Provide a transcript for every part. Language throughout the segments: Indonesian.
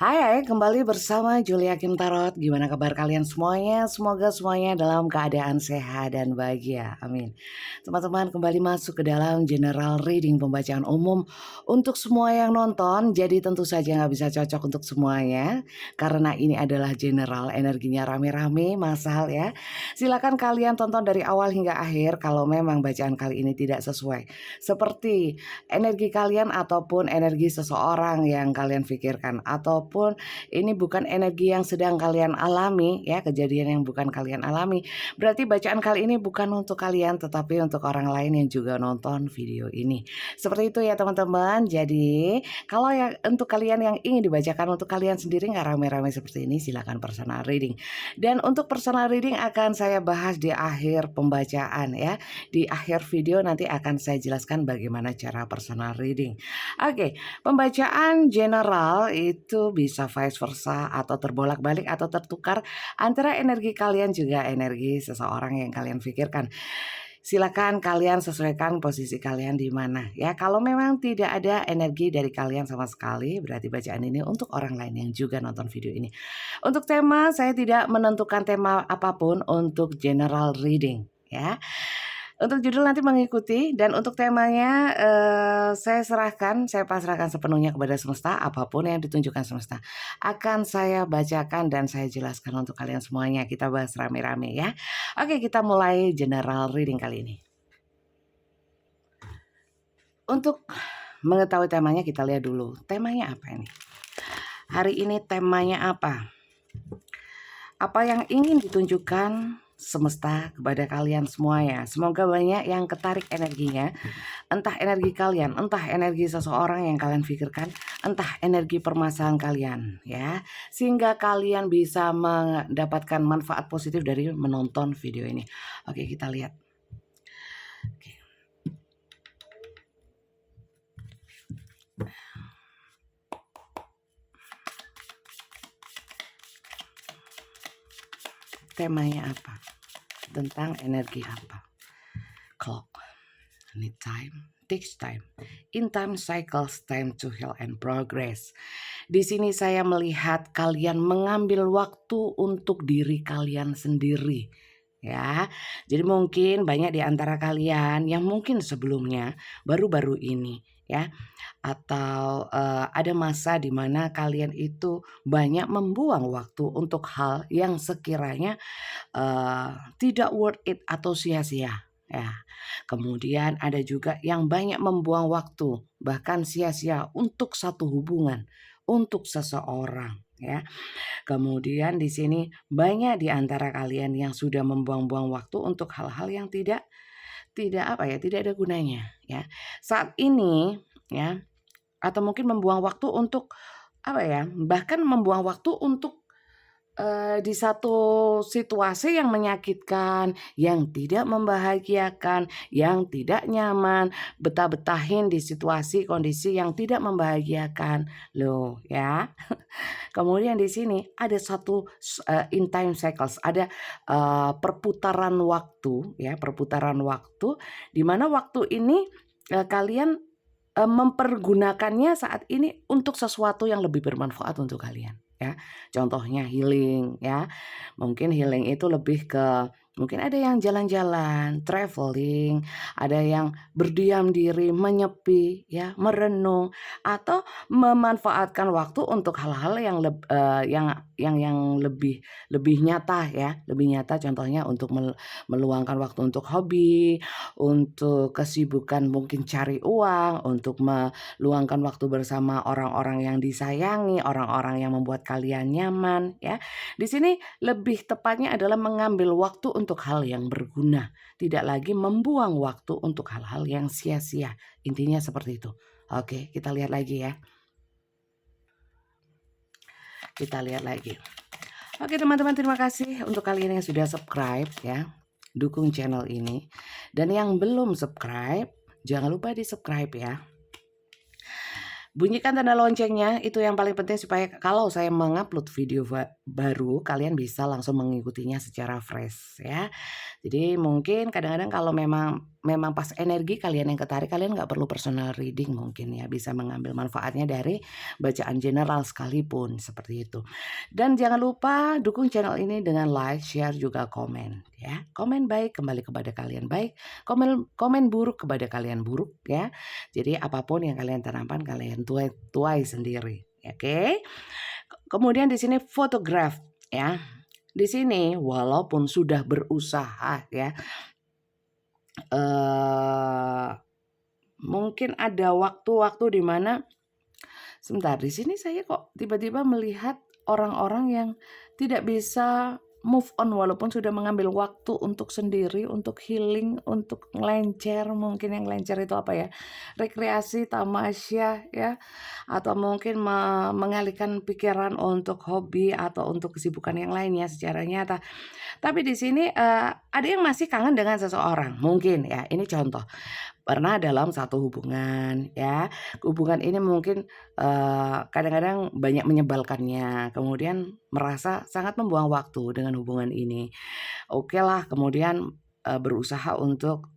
Hai, kembali bersama Julia Kim Tarot. Gimana kabar kalian semuanya? Semoga semuanya dalam keadaan sehat dan bahagia. Amin. Teman-teman kembali masuk ke dalam general reading pembacaan umum untuk semua yang nonton. Jadi tentu saja nggak bisa cocok untuk semuanya. Karena ini adalah general, energinya rame-rame, massal ya. Silakan kalian tonton dari awal hingga akhir kalau memang bacaan kali ini tidak sesuai. Seperti energi kalian ataupun energi seseorang yang kalian pikirkan ataupun ini bukan energi yang sedang kalian alami ya, kejadian yang bukan kalian alami, berarti bacaan kali ini bukan untuk kalian tetapi untuk orang lain yang juga nonton video ini. Seperti itu ya teman-teman. Jadi kalau yang untuk kalian yang ingin dibacakan untuk kalian sendiri nggak rame-rame seperti ini, silakan personal reading. Dan untuk personal reading akan saya bahas di akhir pembacaan ya. Di akhir video nanti akan saya jelaskan bagaimana cara personal reading. Oke, pembacaan general itu bisa vice versa atau terbolak-balik atau tertukar antara energi kalian juga energi seseorang yang kalian pikirkan. Silakan kalian sesuaikan posisi kalian di mana ya. Kalau memang tidak ada energi dari kalian sama sekali, berarti bacaan ini untuk orang lain yang juga nonton video ini. Untuk tema saya tidak menentukan tema apapun untuk general reading ya. Untuk judul nanti mengikuti dan untuk temanya saya pasrahkan sepenuhnya kepada semesta. Apapun yang ditunjukkan semesta akan saya bacakan dan saya jelaskan untuk kalian semuanya. Kita bahas rame-rame ya. Oke, kita mulai general reading kali ini. Untuk mengetahui temanya kita lihat dulu. Temanya apa ini? Hari ini temanya apa? Apa yang ingin ditunjukkan semesta kepada kalian semuanya. Semoga banyak yang ketarik energinya. Entah energi kalian, entah energi seseorang yang kalian pikirkan, entah energi permasalahan kalian ya. Sehingga kalian bisa mendapatkan manfaat positif dari menonton video ini. Oke, kita lihat. Oke. Temanya apa? Tentang energi apa? Clock. Need time. Takes time. In time cycles, time to heal and progress. Di sini saya melihat kalian mengambil waktu untuk diri kalian sendiri. Ya, jadi mungkin banyak di antara kalian yang mungkin sebelumnya baru-baru ini ya, atau ada masa di mana kalian itu banyak membuang waktu untuk hal yang sekiranya tidak worth it atau sia-sia. Ya, kemudian ada juga yang banyak membuang waktu bahkan sia-sia untuk satu hubungan, untuk seseorang ya. Kemudian di sini banyak di antara kalian yang sudah membuang-buang waktu untuk hal-hal yang tidak apa ya, tidak ada gunanya ya. Saat ini ya, atau mungkin membuang waktu untuk apa ya, bahkan membuang waktu untuk di satu situasi yang menyakitkan, yang tidak membahagiakan, yang tidak nyaman, betah-betahin di situasi kondisi yang tidak membahagiakan, loh ya. Kemudian di sini ada satu in time cycles, ada perputaran waktu ya, perputaran waktu di mana waktu ini kalian mempergunakannya saat ini untuk sesuatu yang lebih bermanfaat untuk kalian. Ya, contohnya healing ya, mungkin healing itu lebih ke mungkin ada yang jalan-jalan, traveling, ada yang berdiam diri, menyepi, ya, merenung, atau memanfaatkan waktu untuk hal-hal yang yang lebih nyata ya, lebih nyata. Contohnya untuk meluangkan waktu untuk hobi, untuk kesibukan mungkin cari uang, untuk meluangkan waktu bersama orang-orang yang disayangi, orang-orang yang membuat kalian nyaman ya. Di sini lebih tepatnya adalah mengambil waktu untuk hal yang berguna, tidak lagi membuang waktu untuk hal-hal yang sia-sia. Intinya seperti itu. Oke, kita lihat lagi ya. Kita lihat lagi. Oke teman-teman, terima kasih untuk kalian yang sudah subscribe ya. Dukung channel ini. Dan yang belum subscribe, jangan lupa di subscribe ya. Bunyikan tanda loncengnya, itu yang paling penting supaya kalau saya mengupload video baru kalian bisa langsung mengikutinya secara fresh ya. Jadi mungkin kadang-kadang kalau memang memang pas energi kalian yang ketarik, kalian nggak perlu personal reading mungkin ya, bisa mengambil manfaatnya dari bacaan general sekalipun, seperti itu. Dan jangan lupa dukung channel ini dengan like, share, juga komen ya. Komen baik kembali kepada kalian baik, komen buruk kepada kalian buruk ya. Jadi apapun yang kalian tanamkan kalian tuai sendiri, oke? Kemudian di sini fotograf ya. Di sini walaupun sudah berusaha ya, mungkin ada waktu-waktu di mana sebentar, di sini saya kok tiba-tiba melihat orang-orang yang tidak bisa move on walaupun sudah mengambil waktu untuk sendiri, untuk healing, untuk ngelencer, mungkin yang ngelencer itu apa ya? Rekreasi, tamasya ya, atau mungkin mengalihkan pikiran untuk hobi atau untuk kesibukan yang lainnya secara nyata. Tapi di sini ada yang masih kangen dengan seseorang, mungkin ya. Ini contoh. Pernah dalam satu hubungan ya, hubungan ini mungkin kadang-kadang banyak menyebalkannya, kemudian merasa sangat membuang waktu dengan hubungan ini. Okelah, kemudian berusaha untuk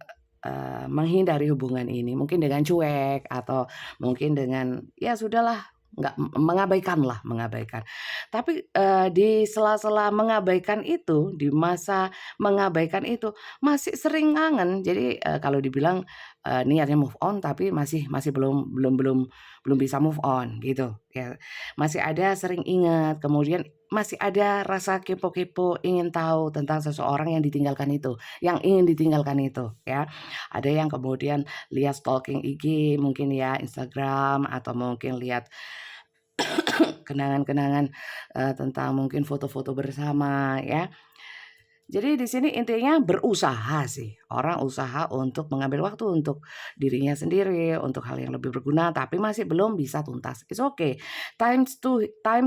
menghindari hubungan ini, mungkin dengan cuek atau mungkin dengan ya sudahlah, nggak mengabaikan. Tapi di sela-sela mengabaikan itu, di masa mengabaikan itu masih sering kangen. Jadi kalau dibilang niatnya move on tapi masih belum bisa move on gitu ya. Masih ada sering ingat, kemudian masih ada rasa kepo-kepo ingin tahu tentang seseorang yang ditinggalkan itu, yang ingin ditinggalkan itu ya. Ada yang kemudian lihat stalking IG mungkin ya, Instagram, atau mungkin lihat kenangan-kenangan tentang mungkin foto-foto bersama ya. Jadi di sini intinya berusaha sih. Orang usaha untuk mengambil waktu untuk dirinya sendiri, untuk hal yang lebih berguna, tapi masih belum bisa tuntas. It's okay. Time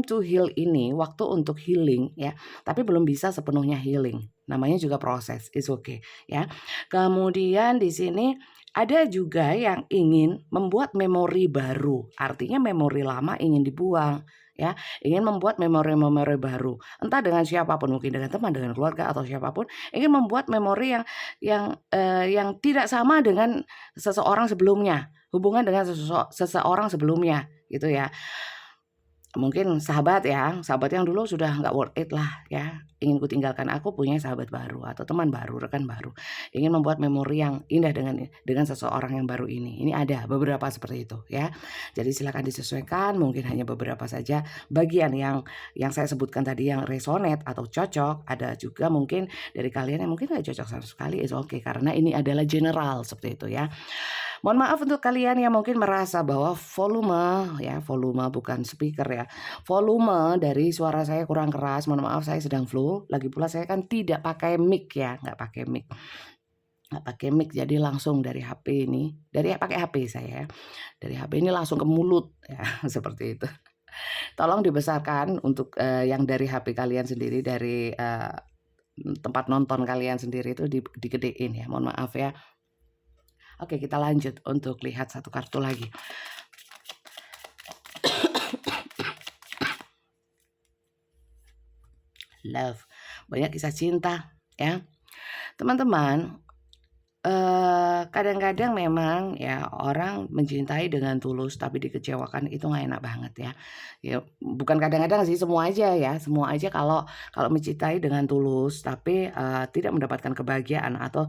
to heal ini, waktu untuk healing ya, tapi belum bisa sepenuhnya healing. Namanya juga proses. It's okay ya. Kemudian di sini ada juga yang ingin membuat memori baru. Artinya memori lama ingin dibuang ya, ingin membuat memori-memori baru. Entah dengan siapapun, mungkin dengan teman, dengan keluarga atau siapapun, ingin membuat memori yang tidak sama dengan seseorang sebelumnya, hubungan dengan seseorang sebelumnya gitu ya. Mungkin sahabat yang dulu sudah nggak worth it lah ya, ingin kutinggalkan, aku punya sahabat baru atau teman baru, rekan baru, ingin membuat memori yang indah dengan seseorang yang baru ini. Ini ada beberapa seperti itu ya. Jadi silakan disesuaikan, mungkin hanya beberapa saja bagian yang saya sebutkan tadi yang resonate atau cocok. Ada juga mungkin dari kalian yang mungkin nggak cocok sama sekali, is okay, karena ini adalah general seperti itu ya. Mohon maaf untuk kalian yang mungkin merasa bahwa volume bukan speaker ya, volume dari suara saya kurang keras. Mohon maaf, saya sedang flu. Lagi pula saya kan tidak pakai mic ya, nggak pakai mic, jadi langsung dari HP ini, pakai HP saya, dari HP ini langsung ke mulut ya, seperti itu. Tolong dibesarkan untuk yang dari HP kalian sendiri, dari tempat nonton kalian sendiri itu digedein ya, mohon maaf ya. Oke, kita lanjut untuk lihat satu kartu lagi. Love, banyak kisah cinta ya. Teman-teman, kadang-kadang memang ya orang mencintai dengan tulus tapi dikecewakan itu nggak enak banget ya. Ya bukan kadang-kadang sih, semua aja kalau mencintai dengan tulus tapi tidak mendapatkan kebahagiaan atau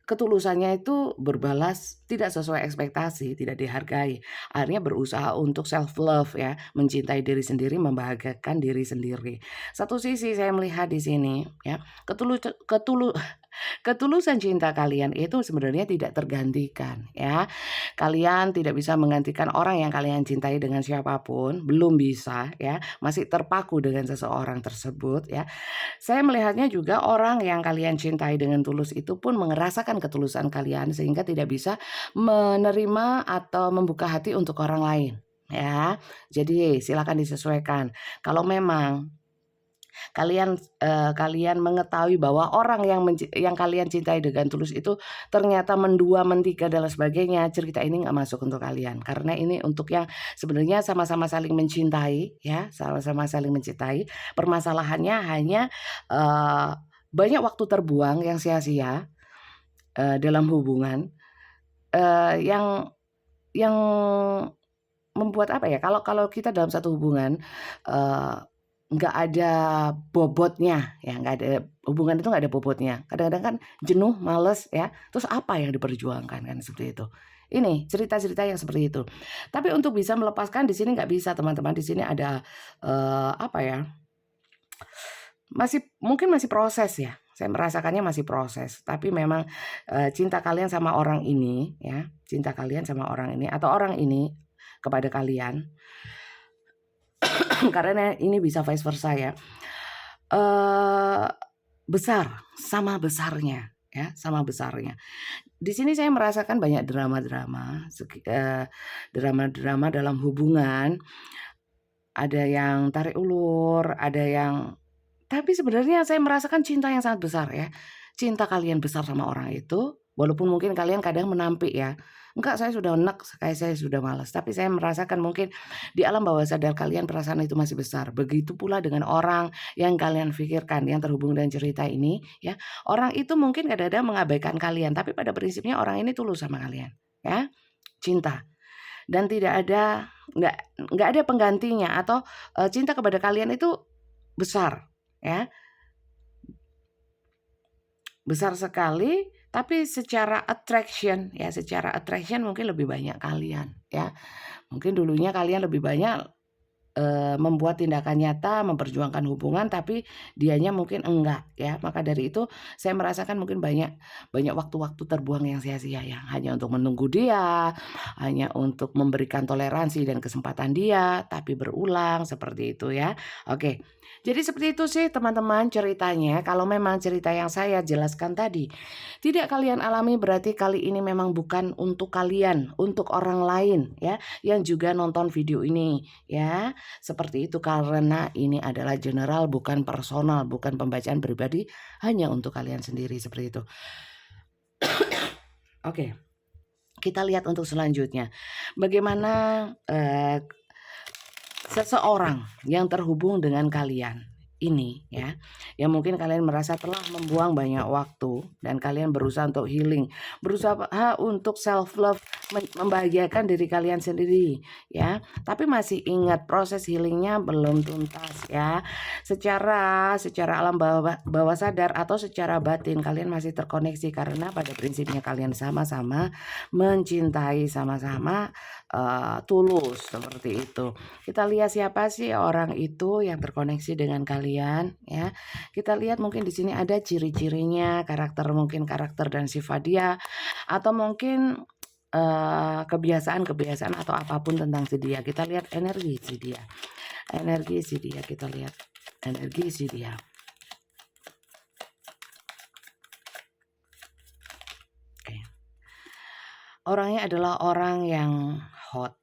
ketulusannya itu berbalas tidak sesuai ekspektasi, tidak dihargai. Akhirnya berusaha untuk self love ya, mencintai diri sendiri, membahagiakan diri sendiri. Satu sisi saya melihat di sini ya, ketulusan cinta kalian itu sebenarnya tidak tergantikan ya. Kalian tidak bisa menggantikan orang yang kalian cintai dengan siapapun, belum bisa ya, masih terpaku dengan seseorang tersebut ya. Saya melihatnya juga orang yang kalian cintai dengan tulus itu pun merasakan ketulusan kalian sehingga tidak bisa menerima atau membuka hati untuk orang lain ya. Jadi silakan disesuaikan. Kalau memang kalian mengetahui bahwa orang yang kalian cintai dengan tulus itu ternyata mendua, mentiga dan lain sebagainya, cerita ini nggak masuk untuk kalian. Karena ini untuk yang sebenarnya sama-sama saling mencintai ya, sama-sama saling mencintai. Permasalahannya hanya banyak waktu terbuang yang sia-sia. dalam hubungan, yang membuat apa ya, kalau kita dalam satu hubungan, nggak ada bobotnya ya, nggak ada hubungan itu nggak ada bobotnya. Kadang-kadang kan jenuh, males ya, terus apa yang diperjuangkan kan seperti itu. Ini cerita-cerita yang seperti itu. Tapi untuk bisa melepaskan di sini nggak bisa teman-teman, di sini ada, apa ya, mungkin masih proses ya, saya merasakannya masih proses. Tapi memang, cinta kalian sama orang ini ya, cinta kalian sama orang ini atau orang ini kepada kalian karena ini bisa vice versa ya, besar, sama besarnya ya, sama besarnya. Di sini saya merasakan banyak drama-drama, drama-drama dalam hubungan, ada yang tarik ulur, ada yang tapi sebenarnya saya merasakan cinta yang sangat besar ya. Cinta kalian besar sama orang itu, walaupun mungkin kalian kadang menampik ya, "Enggak, saya sudah enek, kayak saya sudah malas." Tapi saya merasakan mungkin di alam bawah sadar kalian perasaan itu masih besar. Begitu pula dengan orang yang kalian pikirkan, yang terhubung dengan cerita ini ya. Orang itu mungkin kadang-kadang mengabaikan kalian, tapi pada prinsipnya orang ini tulus sama kalian, ya. Cinta dan tidak ada nggak ada penggantinya atau, cinta kepada kalian itu besar, ya. Besar sekali, tapi secara attraction ya, secara attraction mungkin lebih banyak kalian ya. Mungkin dulunya kalian lebih banyak, membuat tindakan nyata, memperjuangkan hubungan, tapi dianya mungkin enggak ya. Maka dari itu saya merasakan mungkin banyak banyak waktu-waktu terbuang yang sia-sia ya, hanya untuk menunggu dia, hanya untuk memberikan toleransi dan kesempatan dia, tapi berulang seperti itu ya. Oke. Jadi seperti itu sih teman-teman ceritanya. Kalau memang cerita yang saya jelaskan tadi tidak kalian alami berarti kali ini memang bukan untuk kalian, untuk orang lain ya yang juga nonton video ini ya. Seperti itu karena ini adalah general bukan personal, bukan pembacaan pribadi hanya untuk kalian sendiri seperti itu. Oke. Kita lihat untuk selanjutnya. Bagaimana seseorang yang terhubung dengan kalian ini ya, yang mungkin kalian merasa telah membuang banyak waktu dan kalian berusaha untuk healing, berusaha untuk self love, membahagiakan diri kalian sendiri ya, tapi masih ingat proses healingnya belum tuntas ya. Secara alam bawah sadar atau secara batin kalian masih terkoneksi karena pada prinsipnya kalian sama-sama mencintai, sama-sama tulus seperti itu. Kita lihat siapa sih orang itu yang terkoneksi dengan kalian ya. Kita lihat mungkin di sini ada ciri-cirinya, mungkin karakter dan sifat dia atau mungkin kebiasaan-kebiasaan atau apapun tentang si dia. Kita lihat energi si dia. Energi si dia kita lihat. Energi si dia. Oke. Orangnya adalah orang yang hot.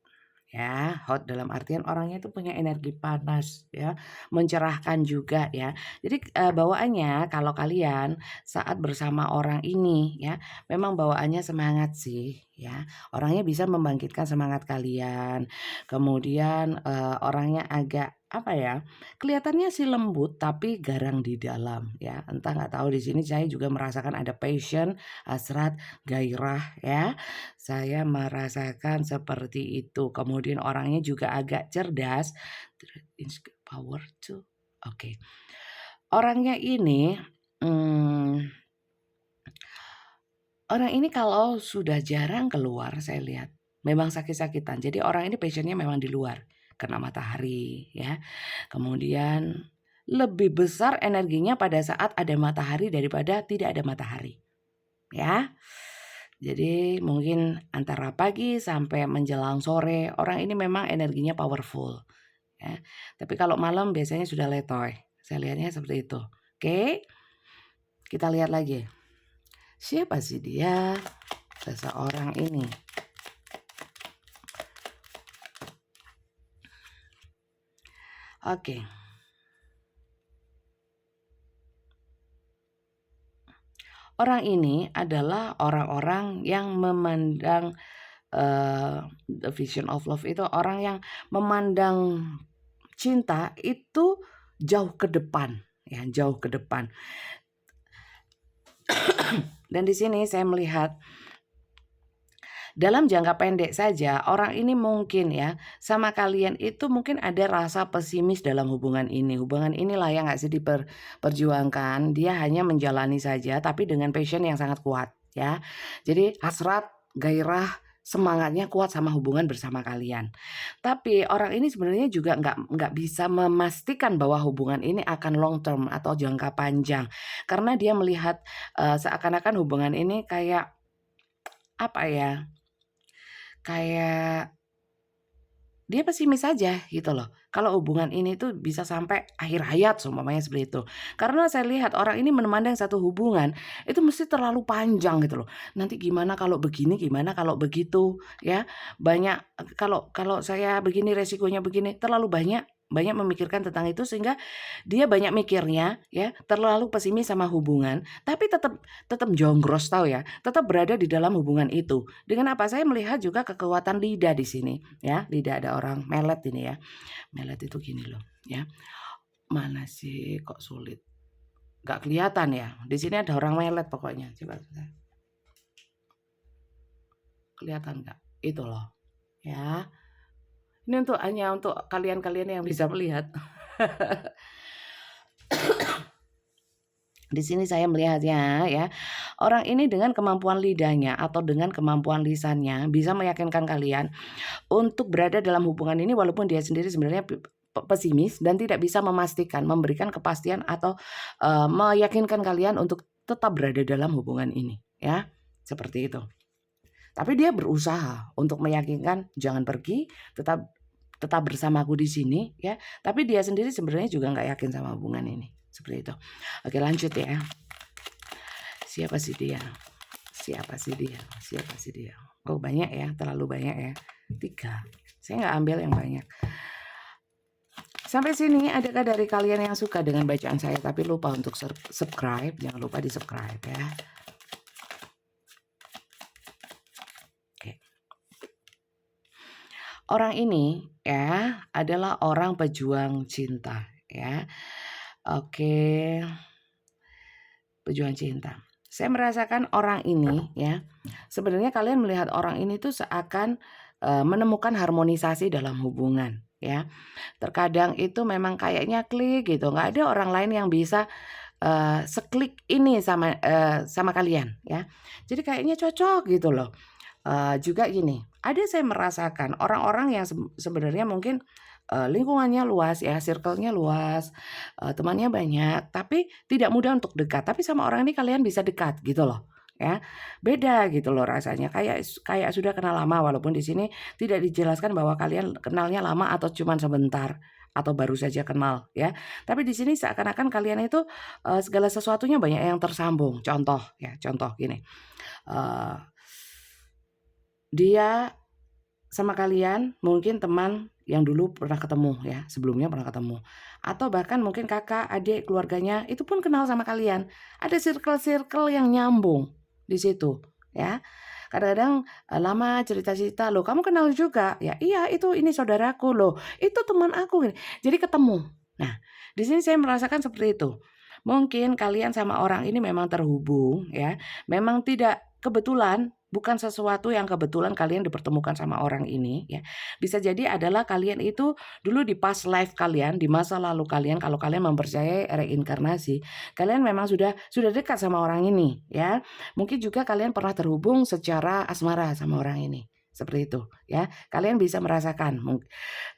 Ya, hot dalam artian orangnya itu punya energi panas ya, mencerahkan juga ya. Jadi, bawaannya kalau kalian saat bersama orang ini ya, memang bawaannya semangat sih ya. Orangnya bisa membangkitkan semangat kalian. Kemudian, orangnya agak apa ya, kelihatannya sih lembut tapi garang di dalam ya. Entah nggak tahu di sini saya juga merasakan ada passion, hasrat, gairah ya. Saya merasakan seperti itu. Kemudian orangnya juga agak cerdas. Power to. Oke. Orangnya ini, orang ini kalau sudah jarang keluar saya lihat, memang sakit-sakitan. Jadi orang ini passion-nya memang di luar, kena matahari ya. Kemudian lebih besar energinya pada saat ada matahari daripada tidak ada matahari. Ya. Jadi mungkin antara pagi sampai menjelang sore, orang ini memang energinya powerful ya. Tapi kalau malam biasanya sudah letoy. Saya lihatnya seperti itu. Oke. Kita lihat lagi. Siapa sih dia? Seseorang ini. Oke. Orang ini adalah orang-orang yang memandang the vision of love itu orang yang memandang cinta itu jauh ke depan ya, jauh ke depan. Dan di sini saya melihat dalam jangka pendek saja orang ini mungkin ya sama kalian itu mungkin ada rasa pesimis dalam hubungan ini. Hubungan ini layak nggak sih diperjuangkan? Dia hanya menjalani saja tapi dengan passion yang sangat kuat ya. Jadi hasrat, gairah, semangatnya kuat sama hubungan bersama kalian. Tapi orang ini sebenarnya juga nggak bisa memastikan bahwa hubungan ini akan long term atau jangka panjang. Karena dia melihat seakan-akan hubungan ini kayak apa ya? Kayak dia pesimis saja gitu loh. Kalau hubungan ini tuh bisa sampai akhir hayat seumpamanya seperti itu. Karena saya lihat orang ini memandang satu hubungan itu mesti terlalu panjang gitu loh. Nanti gimana kalau begini, gimana kalau begitu ya. Banyak kalau kalau saya begini resikonya begini, terlalu banyak memikirkan tentang itu sehingga dia banyak mikirnya ya, terlalu pesimis sama hubungan, tapi tetap tetap jonggros tahu ya, tetap berada di dalam hubungan itu. Dengan apa? Saya melihat juga kekuatan lidah di sini ya. Lidah ada orang melet ini ya. Melet itu gini loh ya. Mana sih kok sulit? Gak kelihatan ya. Di sini ada orang melet pokoknya. Coba kelihatan nggak? Itu loh ya. Ini hanya untuk kalian-kalian yang bisa melihat. Di sini saya melihatnya ya, orang ini dengan kemampuan lidahnya atau dengan kemampuan lisannya bisa meyakinkan kalian untuk berada dalam hubungan ini walaupun dia sendiri sebenarnya pesimis dan tidak bisa memastikan, memberikan kepastian atau meyakinkan kalian untuk tetap berada dalam hubungan ini ya. Seperti itu. Tapi dia berusaha untuk meyakinkan jangan pergi, tetap bersamaku di sini ya. Tapi dia sendiri sebenarnya juga nggak yakin sama hubungan ini. Seperti itu. Oke, lanjut ya. Siapa sih dia? Siapa sih dia? Siapa sih dia? Oh, banyak ya, terlalu banyak ya. 3. Saya nggak ambil yang banyak. Sampai sini adakah dari kalian yang suka dengan bacaan saya tapi lupa untuk subscribe? Jangan lupa di subscribe ya. Orang ini ya adalah orang pejuang cinta ya. Oke. Pejuang cinta. Saya merasakan orang ini ya. Sebenarnya kalian melihat orang ini tuh seakan menemukan harmonisasi dalam hubungan ya. Terkadang itu memang kayaknya klik gitu. Nggak ada orang lain yang bisa seklik ini sama kalian ya. Jadi kayaknya cocok gitu loh. Juga gini, ada saya merasakan orang-orang yang sebenarnya mungkin lingkungannya luas ya, circle-nya luas, temannya banyak, tapi tidak mudah untuk dekat. Tapi sama orang ini kalian bisa dekat gitu loh, ya. Beda gitu loh rasanya, kayak sudah kenal lama walaupun di sini tidak dijelaskan bahwa kalian kenalnya lama atau cuman sebentar atau baru saja kenal ya. Tapi di sini seakan-akan kalian itu segala sesuatunya banyak yang tersambung. Contoh gini. Dia sama kalian mungkin teman yang dulu pernah ketemu ya, sebelumnya pernah ketemu. Atau bahkan mungkin kakak, adik, keluarganya itu pun kenal sama kalian. Ada circle-circle yang nyambung di situ ya. Kadang-kadang lama cerita-cerita, "Loh, kamu kenal juga?" Ya, "Iya, ini saudaraku loh. Itu teman aku." Jadi ketemu. Nah, di sini saya merasakan seperti itu. Mungkin kalian sama orang ini memang terhubung ya. Memang tidak kebetulan, bukan sesuatu yang kebetulan kalian dipertemukan sama orang ini ya. Bisa jadi adalah kalian itu dulu di past life kalian, di masa lalu kalian kalau kalian mempercayai reinkarnasi, kalian memang sudah dekat sama orang ini ya. Mungkin juga kalian pernah terhubung secara asmara sama orang ini. Seperti itu ya. Kalian bisa merasakan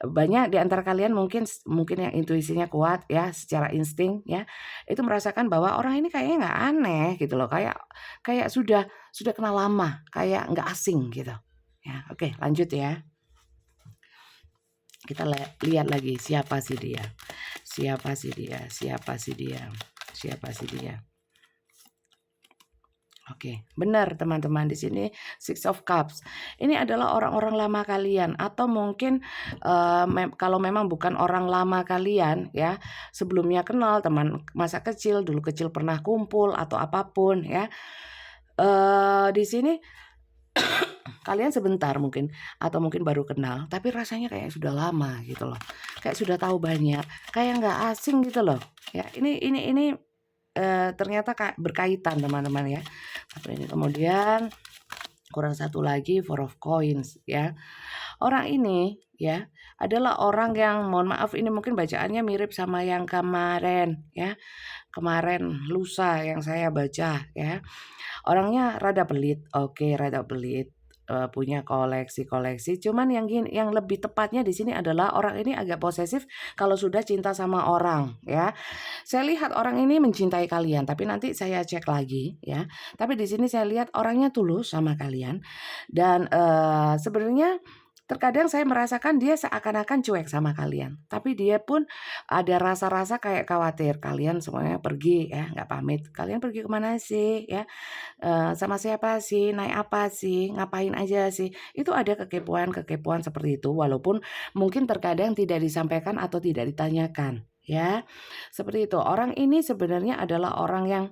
banyak di antara kalian mungkin yang intuisinya kuat ya, secara insting ya. Itu merasakan bahwa orang ini kayaknya nggak aneh gitu loh, kayak sudah kenal lama, kayak nggak asing gitu. Ya, oke, lanjut ya. Kita lihat lagi siapa sih dia? Siapa sih dia? Siapa sih dia? Siapa sih dia? Oke, benar teman-teman di sini Six of Cups. Ini adalah orang-orang lama kalian atau mungkin kalau memang bukan orang lama kalian ya, sebelumnya kenal teman masa kecil, dulu kecil pernah kumpul atau apapun ya. Di sini kalian sebentar mungkin atau mungkin baru kenal, tapi rasanya kayak sudah lama gitu loh. Kayak sudah tahu banyak, kayak nggak asing gitu loh. Ya, ini ternyata berkaitan teman-teman ya. Ini kemudian kurang satu lagi, Four of Coins ya. Orang ini ya adalah orang yang, mohon maaf ini mungkin bacaannya mirip sama yang kemarin ya. Kemarin lusa yang saya baca ya. Orangnya rada pelit, oke rada pelit, punya koleksi-koleksi. Cuman yang lebih tepatnya di sini adalah orang ini agak posesif kalau sudah cinta sama orang ya. Saya lihat orang ini mencintai kalian, tapi nanti saya cek lagi ya. Tapi di sini saya lihat orangnya tulus sama kalian dan, sebenarnya terkadang saya merasakan dia seakan-akan cuek sama kalian, tapi dia pun ada rasa-rasa kayak khawatir kalian semuanya pergi ya, nggak pamit. "Kalian pergi kemana sih?" Ya, "Sama siapa sih? Naik apa sih? Ngapain aja sih?" Itu ada kekepoan-kekepoan seperti itu, walaupun mungkin terkadang tidak disampaikan atau tidak ditanyakan, ya. Seperti itu. Orang ini sebenarnya adalah orang yang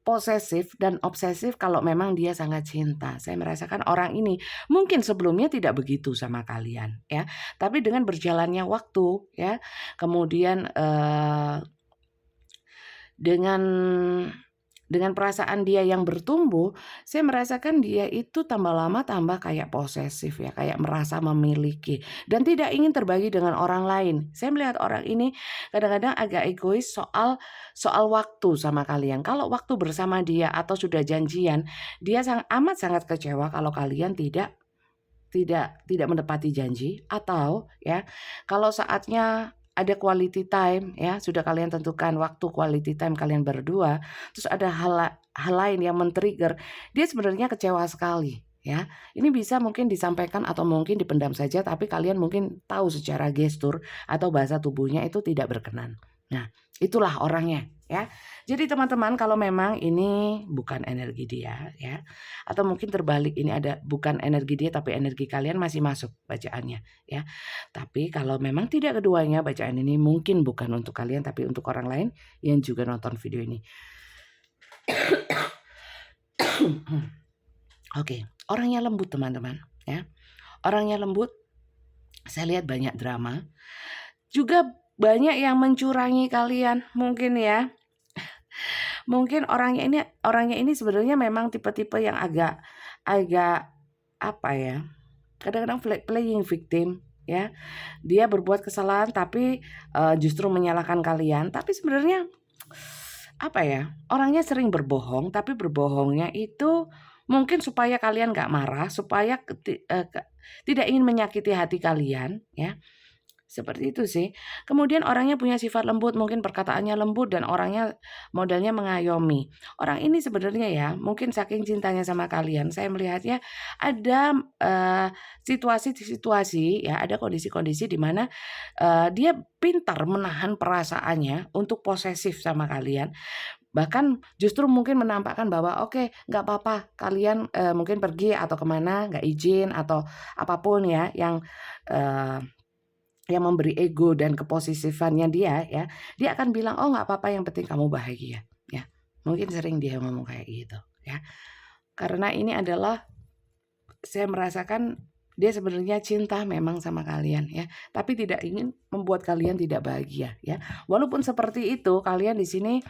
posesif dan obsesif kalau memang dia sangat cinta. Saya merasakan orang ini mungkin sebelumnya tidak begitu sama kalian ya, tapi dengan berjalannya waktu ya, kemudian, dengan perasaan dia yang bertumbuh, saya merasakan dia itu tambah lama tambah kayak posesif ya, kayak merasa memiliki dan tidak ingin terbagi dengan orang lain. Saya melihat orang ini kadang-kadang agak egois soal waktu sama kalian. Kalau waktu bersama dia atau sudah janjian, dia amat sangat kecewa kalau kalian tidak menepati janji atau ya, kalau saatnya ada quality time ya, sudah kalian tentukan waktu quality time kalian berdua, terus ada hal lain yang men-trigger, dia sebenarnya kecewa sekali ya. Ini bisa mungkin disampaikan atau mungkin dipendam saja, tapi kalian mungkin tahu secara gestur atau bahasa tubuhnya itu tidak berkenan. Nah, itulah orangnya ya. Jadi teman-teman kalau memang ini bukan energi dia ya, atau mungkin terbalik ini ada bukan energi dia tapi energi kalian masih masuk bacaannya ya. Tapi kalau memang tidak keduanya, bacaan ini mungkin bukan untuk kalian tapi untuk orang lain yang juga nonton video ini. Oke, orangnya lembut teman-teman ya. Orangnya lembut. Saya lihat banyak drama. Juga banyak yang mencurangi kalian mungkin ya. Mungkin orangnya ini sebenarnya memang tipe-tipe yang agak apa ya, kadang-kadang playing victim ya. Dia berbuat kesalahan tapi, justru menyalahkan kalian, tapi sebenarnya apa ya, orangnya sering berbohong, tapi berbohongnya itu mungkin supaya kalian nggak marah, supaya tidak ingin menyakiti hati kalian ya. Seperti itu sih. Kemudian orangnya punya sifat lembut, mungkin perkataannya lembut dan orangnya modelnya mengayomi. Orang ini sebenarnya ya, mungkin saking cintanya sama kalian, saya melihatnya ada, situasi-situasi ya, ada kondisi-kondisi di mana, dia pintar menahan perasaannya untuk posesif sama kalian. Bahkan justru mungkin menampakkan bahwa, "Oke, nggak apa-apa kalian, mungkin pergi atau kemana nggak izin," atau apapun ya yang memberi ego dan keposisifannya dia ya, dia akan bilang, "Oh nggak apa-apa yang penting kamu bahagia." Ya, mungkin sering dia ngomong kayak gitu ya. Karena ini adalah saya merasakan dia sebenarnya cinta memang sama kalian ya, tapi tidak ingin membuat kalian tidak bahagia ya. Walaupun seperti itu kalian di sini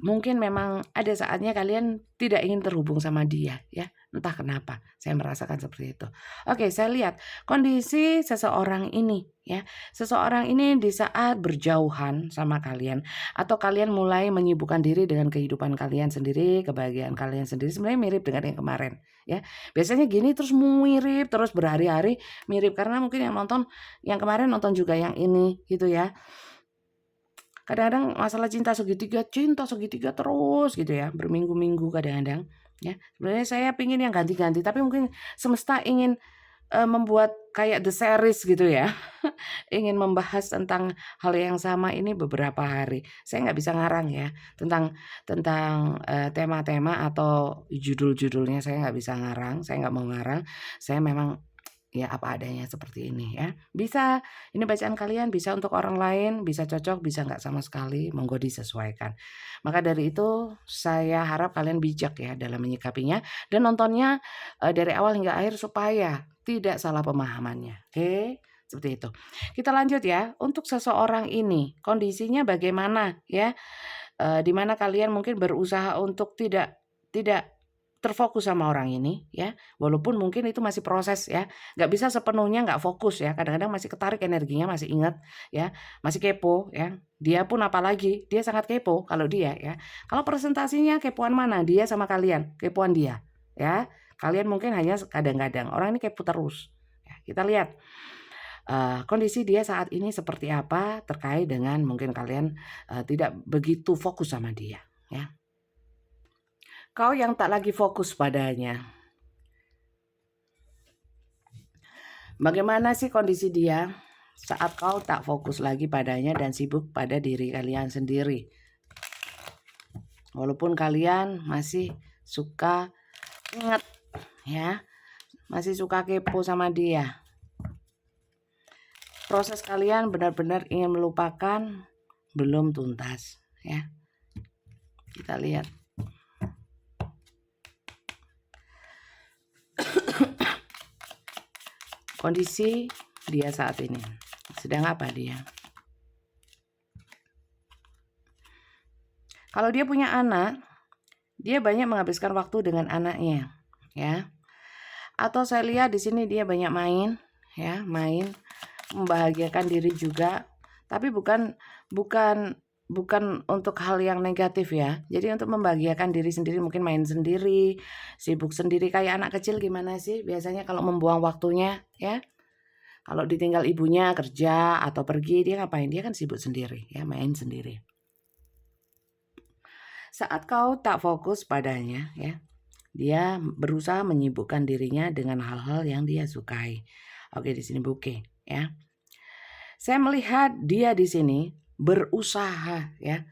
mungkin memang ada saatnya kalian tidak ingin terhubung sama dia ya, entah kenapa, saya merasakan seperti itu. Oke, saya lihat kondisi seseorang ini ya, seseorang ini di saat berjauhan sama kalian atau kalian mulai menyibukkan diri dengan kehidupan kalian sendiri, kebahagiaan kalian sendiri, sebenarnya mirip dengan yang kemarin ya. Biasanya gini terus mirip terus berhari-hari mirip karena mungkin yang kemarin nonton juga yang ini gitu ya. Kadang-kadang masalah cinta segitiga terus gitu ya, berminggu-minggu kadang-kadang, ya. Sebenarnya saya pingin yang ganti-ganti, tapi mungkin semesta ingin, membuat kayak the series gitu ya. Ingin membahas tentang hal yang sama ini beberapa hari. Saya nggak bisa ngarang ya, tentang, tema-tema atau judul-judulnya saya nggak bisa ngarang, saya nggak mau ngarang. Saya memang ya apa adanya seperti ini ya. Bisa ini bacaan kalian bisa untuk orang lain, bisa cocok, bisa nggak sama sekali, monggo disesuaikan. Maka dari itu saya harap kalian bijak ya dalam menyikapinya dan nontonnya, dari awal hingga akhir supaya tidak salah pemahamannya, oke? Seperti itu. Kita lanjut ya, untuk seseorang ini kondisinya bagaimana ya, di mana kalian mungkin berusaha untuk tidak terfokus sama orang ini ya, walaupun mungkin itu masih proses ya, nggak bisa sepenuhnya nggak fokus ya, kadang-kadang masih ketarik energinya, masih ingat ya, masih kepo ya. Dia pun apalagi, dia sangat kepo kalau dia ya. Kalau presentasinya kepoan mana? Dia sama kalian, kepoan dia ya. Kalian mungkin hanya kadang-kadang, orang ini kepo terus. Ya, kita lihat kondisi dia saat ini seperti apa terkait dengan mungkin kalian tidak begitu fokus sama dia ya. Kau yang tak lagi fokus padanya. Bagaimana sih kondisi dia saat kau tak fokus lagi padanya dan sibuk pada diri kalian sendiri? Walaupun kalian masih suka ingat ya, masih suka kepo sama dia. Proses kalian benar-benar ingin melupakan belum tuntas ya. Kita lihat. Kondisi dia saat ini. Sedang apa dia? Kalau dia punya anak, dia banyak menghabiskan waktu dengan anaknya, ya. Atau saya lihat di sini dia banyak main, ya, main, membahagiakan diri juga, tapi bukan untuk hal yang negatif ya. Jadi untuk membahagiakan diri sendiri, mungkin main sendiri, sibuk sendiri kayak anak kecil gimana sih? Biasanya kalau membuang waktunya, ya. Kalau ditinggal ibunya kerja atau pergi, dia ngapain? Dia kan sibuk sendiri, ya, main sendiri. Saat kau tak fokus padanya, ya, dia berusaha menyibukkan dirinya dengan hal-hal yang dia sukai. Oke, di sini buke, ya. Saya melihat dia di sini berusaha, ya,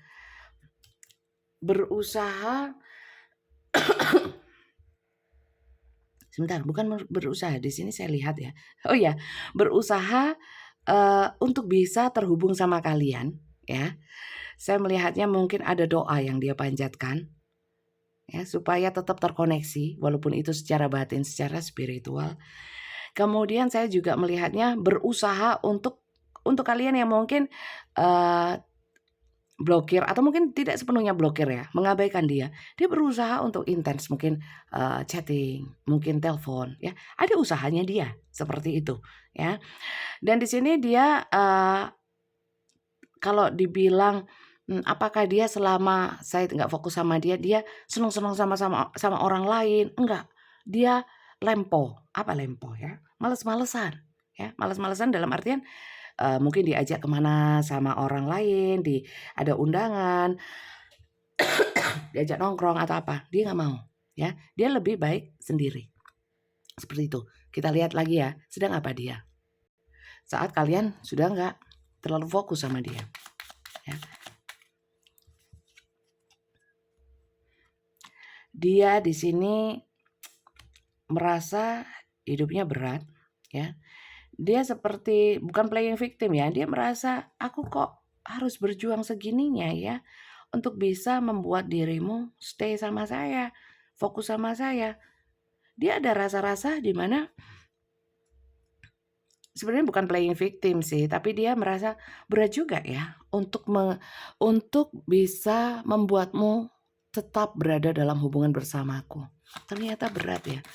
berusaha. Sebentar, bukan berusaha. Di sini saya lihat ya. Oh ya, berusaha untuk bisa terhubung sama kalian, ya. Saya melihatnya mungkin ada doa yang dia panjatkan, ya, supaya tetap terkoneksi, walaupun itu secara batin, secara spiritual. Kemudian saya juga melihatnya berusaha untuk kalian yang mungkin blokir atau mungkin tidak sepenuhnya blokir ya, mengabaikan dia. Dia berusaha untuk intens, mungkin chatting, mungkin telepon, ya. Ada usahanya dia seperti itu, ya. Dan di sini dia kalau dibilang apakah dia selama saya nggak fokus sama dia, dia senang-senang sama orang lain? Enggak. Dia lempo. Apa lempo ya? Males-malesan, ya. Males-malesan dalam artian mungkin diajak kemana sama orang lain, ada undangan, diajak nongkrong atau apa, dia nggak mau, ya. Dia lebih baik sendiri. Seperti itu. Kita lihat lagi ya, sedang apa dia? Saat kalian sudah nggak terlalu fokus sama dia, ya. Dia di sini merasa hidupnya berat, ya. Dia seperti bukan playing victim ya, dia merasa aku kok harus berjuang segininya ya untuk bisa membuat dirimu stay sama saya, fokus sama saya. Dia ada rasa-rasa di mana sebenarnya bukan playing victim sih, tapi dia merasa berat juga ya untuk bisa membuatmu tetap berada dalam hubungan bersamaku. Ternyata berat ya.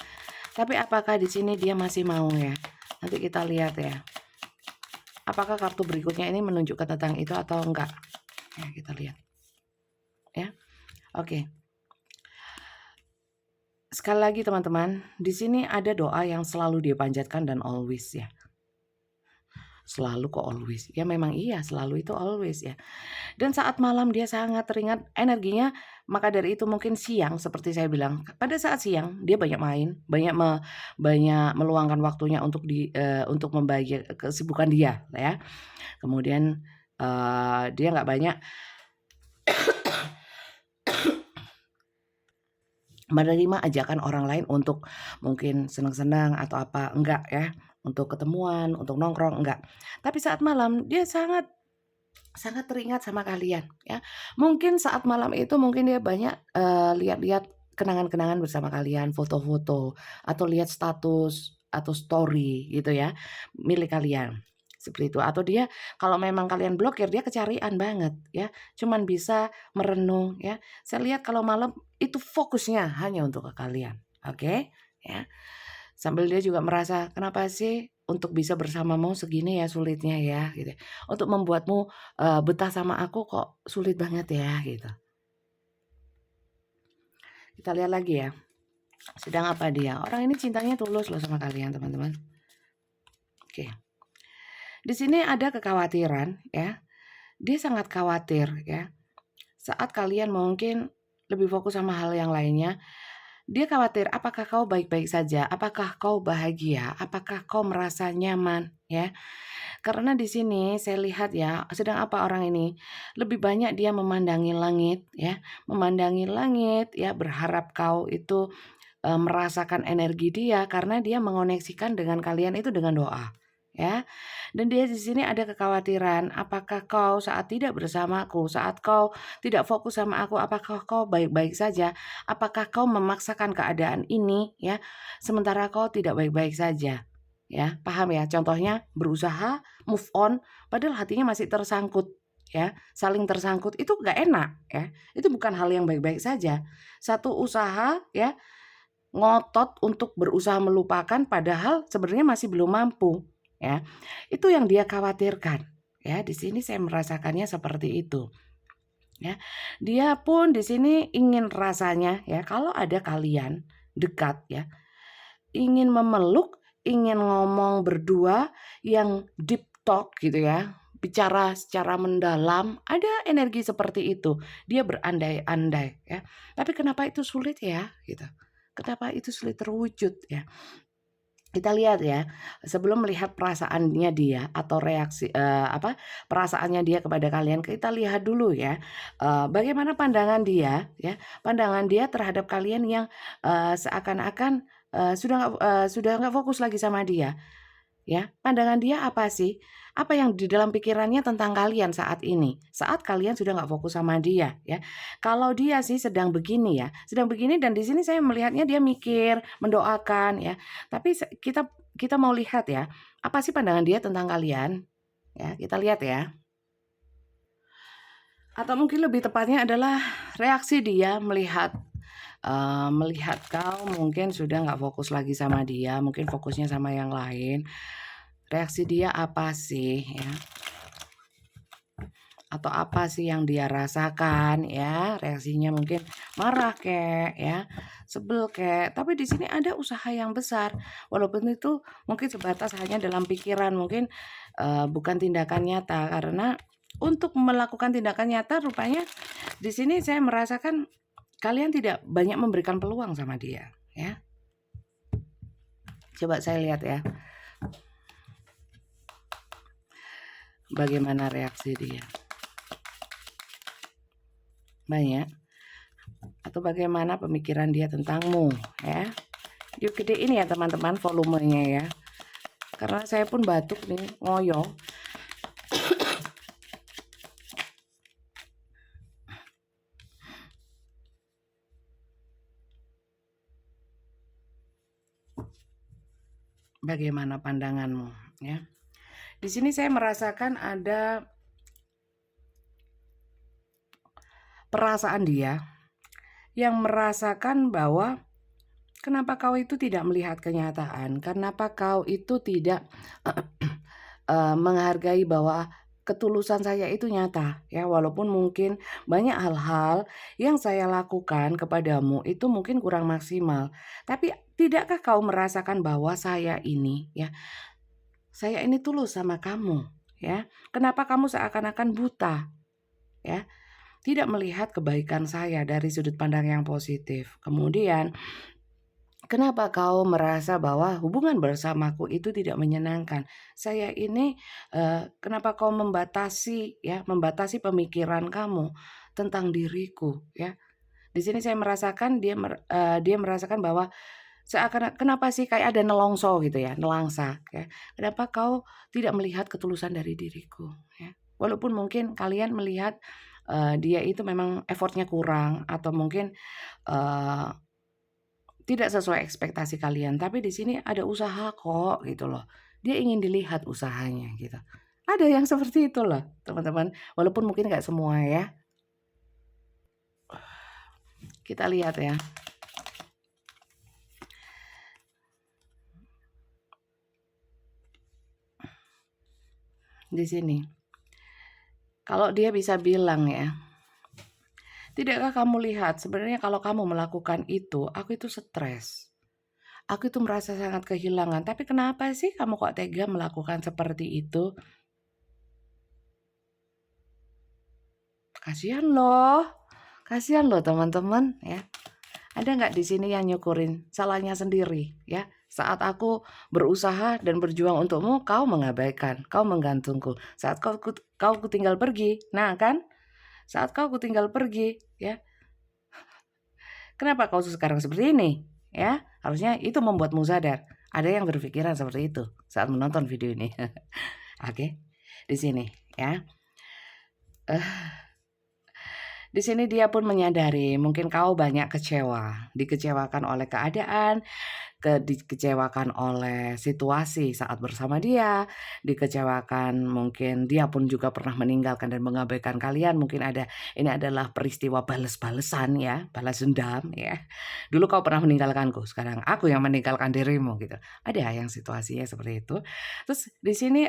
Tapi apakah di sini dia masih mau ya? Nanti kita lihat ya. Apakah kartu berikutnya ini menunjukkan tentang itu atau enggak? Ya, kita lihat. Ya. Oke. Sekali lagi teman-teman, di sini ada doa yang selalu dia panjatkan dan always ya. Selalu kok always. Ya memang iya, selalu itu always ya. Dan saat malam dia sangat teringat energinya, maka dari itu mungkin siang seperti saya bilang. Pada saat siang dia banyak main, banyak meluangkan waktunya untuk untuk membagi kesibukan dia ya. Kemudian dia nggak banyak menerima ajakan orang lain untuk mungkin senang-senang atau apa, enggak ya, untuk ketemuan, untuk nongkrong, enggak. Tapi saat malam dia sangat teringat sama kalian ya. Mungkin saat malam itu mungkin dia banyak lihat-lihat kenangan-kenangan bersama kalian, foto-foto atau lihat status atau story gitu ya milik kalian. seperti itu. Atau dia kalau memang kalian blokir, dia kecarian banget ya, cuman bisa merenung ya. Saya lihat kalau malam itu fokusnya hanya untuk ke kalian, oke ya. Sambil dia juga merasa, kenapa sih untuk bisa bersamamu segini ya sulitnya ya gitu. Untuk membuatmu betah sama aku kok sulit banget ya gitu. Kita lihat lagi ya. Sedang apa dia? Orang ini cintanya tulus loh sama kalian, teman-teman. Oke. Di sini ada kekhawatiran ya. Dia sangat khawatir ya. Saat kalian mungkin lebih fokus sama hal yang lainnya, dia khawatir apakah kau baik-baik saja, apakah kau bahagia, apakah kau merasa nyaman ya. Karena di sini saya lihat ya, sedang apa orang ini? Lebih banyak dia memandangi langit ya, memandangi langit ya, berharap kau itu merasakan energi dia karena dia mengoneksikan dengan kalian itu dengan doa, ya. Dan dia di sini ada kekhawatiran, apakah kau saat tidak bersamaku, saat kau tidak fokus sama aku, apakah kau baik-baik saja? Apakah kau memaksakan keadaan ini ya, sementara kau tidak baik-baik saja? Ya, paham ya? Contohnya berusaha move on padahal hatinya masih tersangkut ya, saling tersangkut itu nggak enak ya. Itu bukan hal yang baik-baik saja. Satu usaha ya, ngotot untuk berusaha melupakan padahal sebenarnya masih belum mampu, ya. Itu yang dia khawatirkan, ya. Di sini saya merasakannya seperti itu, ya. Dia pun di sini ingin rasanya ya kalau ada kalian dekat ya, ingin memeluk, ingin ngomong berdua yang deep talk gitu ya, bicara secara mendalam, ada energi seperti itu. Dia berandai-andai ya. Tapi kenapa itu sulit ya gitu. Kenapa itu sulit terwujud ya? Kita lihat ya, sebelum melihat perasaannya dia atau reaksi perasaannya dia kepada kalian, kita lihat dulu ya, bagaimana pandangan dia ya, pandangan dia terhadap kalian yang, seakan-akan, sudah nggak fokus lagi sama dia. Ya, pandangan dia apa sih? Apa yang di dalam pikirannya tentang kalian saat ini? Saat kalian sudah nggak fokus sama dia, ya. Kalau dia sih sedang begini ya, sedang begini dan di sini saya melihatnya dia mikir, mendoakan ya. Tapi kita kita mau lihat ya, apa sih pandangan dia tentang kalian? Ya, kita lihat ya. Atau mungkin lebih tepatnya adalah reaksi dia melihat kau mungkin sudah nggak fokus lagi sama dia, mungkin fokusnya sama yang lain. Reaksi dia apa sih ya? Atau apa sih yang dia rasakan ya? Reaksinya mungkin marah kek ya, sebel kek. Tapi di sini ada usaha yang besar. Walaupun itu mungkin sebatas hanya dalam pikiran, mungkin bukan tindakan nyata karena untuk melakukan tindakan nyata rupanya di sini saya merasakan kalian tidak banyak memberikan peluang sama dia ya. Coba saya lihat ya. Bagaimana reaksi dia? Banyak? Atau bagaimana pemikiran dia tentangmu ya? Yuk gedein ya teman-teman volumenya ya. Karena saya pun batuk nih, ngoyo. Bagaimana pandanganmu ya? Di sini saya merasakan ada perasaan dia yang merasakan bahwa kenapa kau itu tidak melihat kenyataan? Kenapa kau itu tidak menghargai bahwa ketulusan saya itu nyata ya, walaupun mungkin banyak hal-hal yang saya lakukan kepadamu itu mungkin kurang maksimal. Tapi tidakkah kau merasakan bahwa saya ini ya, saya ini tulus sama kamu ya. Kenapa kamu seakan-akan buta ya? Tidak melihat kebaikan saya dari sudut pandang yang positif. Kemudian kenapa kau merasa bahwa hubungan bersamaku itu tidak menyenangkan? Saya ini, kenapa kau membatasi ya, membatasi pemikiran kamu tentang diriku ya. Di sini saya merasakan dia merasakan bahwa kenapa sih kayak ada nelongso gitu ya, nelangsa ya. Kenapa kau tidak melihat ketulusan dari diriku ya. Walaupun mungkin kalian melihat, dia itu memang effortnya kurang atau mungkin, eee tidak sesuai ekspektasi kalian, tapi di sini ada usaha kok gitu loh. Dia ingin dilihat usahanya gitu. Ada yang seperti itu loh, teman-teman. Walaupun mungkin nggak semua ya. Kita lihat ya. Di sini. Kalau dia bisa bilang ya, tidakkah kamu lihat sebenarnya kalau kamu melakukan itu, aku itu stres. Aku itu merasa sangat kehilangan. Tapi kenapa sih kamu kok tega melakukan seperti itu? Kasihan loh teman-teman ya. Ada nggak di sini yang nyukurin salahnya sendiri ya? Saat aku berusaha dan berjuang untukmu, kau mengabaikan, kau menggantungku. Saat kau tinggal pergi, nah kan? Saat kau tinggal pergi, ya. Kenapa kau sekarang seperti ini? Ya, harusnya itu membuatmu sadar. Ada yang berpikiran seperti itu saat menonton video ini. Oke, di sini ya. Di sini dia pun menyadari mungkin kau banyak kecewa, dikecewakan oleh keadaan, dikecewakan oleh situasi saat bersama dia, dikecewakan mungkin dia pun juga pernah meninggalkan dan mengabaikan kalian. Mungkin ini adalah peristiwa balas-balesan ya, balas dendam ya. Dulu kau pernah meninggalkanku, sekarang aku yang meninggalkan dirimu gitu. Ada yang situasinya seperti itu. Terus di sini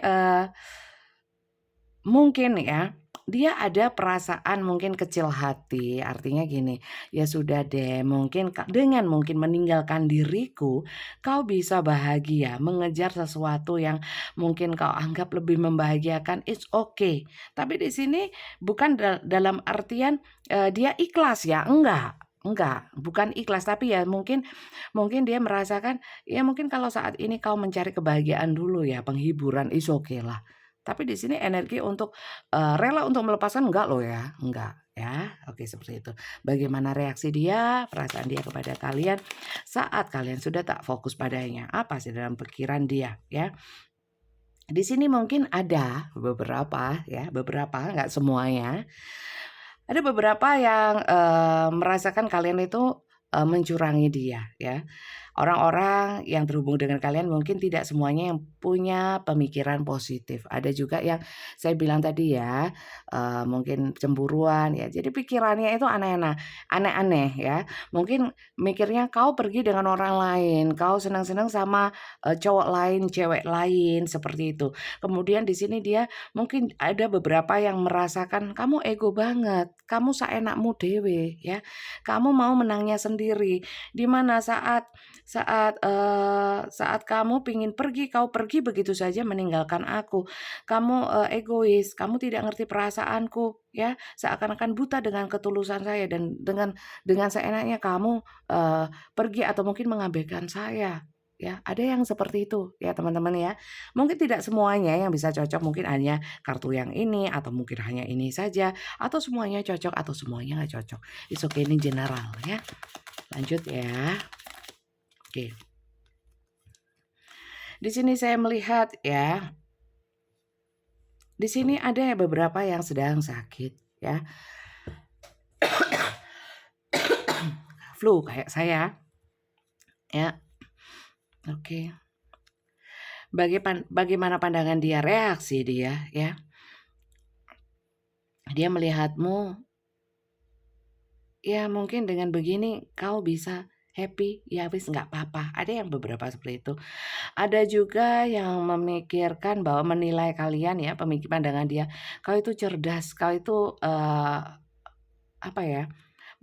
mungkin ya, dia ada perasaan mungkin kecil hati, artinya gini, ya sudah deh mungkin dengan mungkin meninggalkan diriku, kau bisa bahagia, mengejar sesuatu yang mungkin kau anggap lebih membahagiakan, it's okay. Tapi di sini bukan dalam artian dia ikhlas ya, enggak, bukan ikhlas tapi ya mungkin dia merasakan ya mungkin kalau saat ini kau mencari kebahagiaan dulu ya, penghiburan is okay lah. Tapi di sini energi untuk rela untuk melepaskan enggak loh ya, enggak ya. Oke seperti itu. Bagaimana reaksi dia, perasaan dia kepada kalian saat kalian sudah tak fokus padanya. Apa sih dalam pikiran dia ya. Di sini mungkin ada beberapa ya, beberapa enggak semuanya. Ada beberapa yang merasakan kalian itu mencurangi dia ya. Orang-orang yang terhubung dengan kalian mungkin tidak semuanya yang punya pemikiran positif. Ada juga yang saya bilang tadi ya, mungkin cemburuan ya. Jadi pikirannya itu aneh-aneh ya. Mungkin mikirnya kau pergi dengan orang lain, kau senang-senang sama cowok lain, cewek lain seperti itu. Kemudian di sini dia mungkin ada beberapa yang merasakan kamu ego banget, kamu saenakmu dewe ya. Kamu mau menangnya sendiri. Di mana saat kamu pingin pergi, kau pergi begitu saja meninggalkan aku. Kamu egois, kamu tidak ngerti perasaanku, ya. Seakan-akan buta dengan ketulusan saya dan dengan seenaknya kamu pergi atau mungkin mengabaikan saya. Ya, ada yang seperti itu ya teman-teman ya. Mungkin tidak semuanya yang bisa cocok, mungkin hanya kartu yang ini atau mungkin hanya ini saja atau semuanya cocok atau semuanya nggak cocok. It's okay, ini general ya. Lanjut ya. Oke. Di sini saya melihat ya. Di sini ada beberapa yang sedang sakit ya. Flu kayak saya. Ya. Oke. Bagaimana pandangan dia, reaksi dia ya. Dia melihatmu ya mungkin dengan begini kau bisa happy, ya wis nggak apa-apa. Ada yang beberapa seperti itu. Ada juga yang memikirkan bahwa menilai kalian ya, pandangan dia, kau itu cerdas, kau itu apa ya?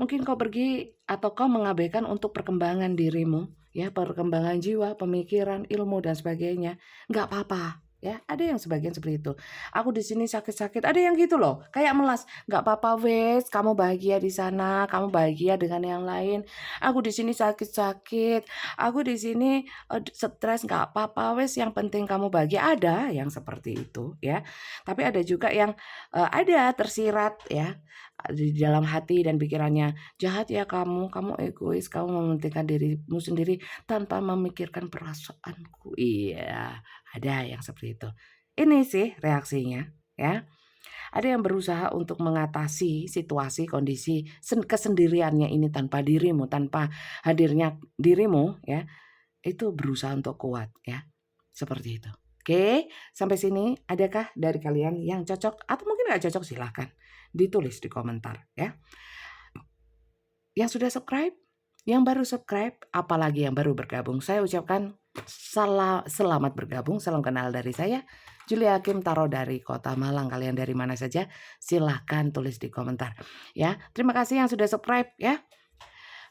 Mungkin kau pergi atau kau mengabaikan untuk perkembangan dirimu, ya, perkembangan jiwa, pemikiran, ilmu dan sebagainya. Nggak apa-apa, ya. Ada yang sebagian seperti itu. Aku di sini sakit-sakit, ada yang gitu loh, kayak melas, nggak apa-apa wes, kamu bahagia di sana, kamu bahagia dengan yang lain. Aku di sini sakit-sakit, aku di sini stres, nggak apa-apa wes, yang penting kamu bahagia. Ada yang seperti itu, ya. Tapi ada juga yang ada tersirat ya di dalam hati dan pikirannya, jahat ya kamu egois, kamu mementingkan dirimu sendiri tanpa memikirkan perasaanku. Iya, ada yang seperti itu. Ini sih reaksinya ya. Ada yang berusaha untuk mengatasi situasi, kondisi kesendiriannya ini tanpa dirimu, tanpa hadirnya dirimu ya. Itu berusaha untuk kuat ya. Seperti itu. Oke, sampai sini adakah dari kalian yang cocok atau mungkin nggak cocok, silahkan ditulis di komentar ya. Yang sudah subscribe, yang baru subscribe, apalagi yang baru bergabung, saya ucapkan selamat bergabung. Salam kenal dari saya, Julia Hakim Taro dari Kota Malang. Kalian dari mana saja, silahkan tulis di komentar ya. Terima kasih yang sudah subscribe ya.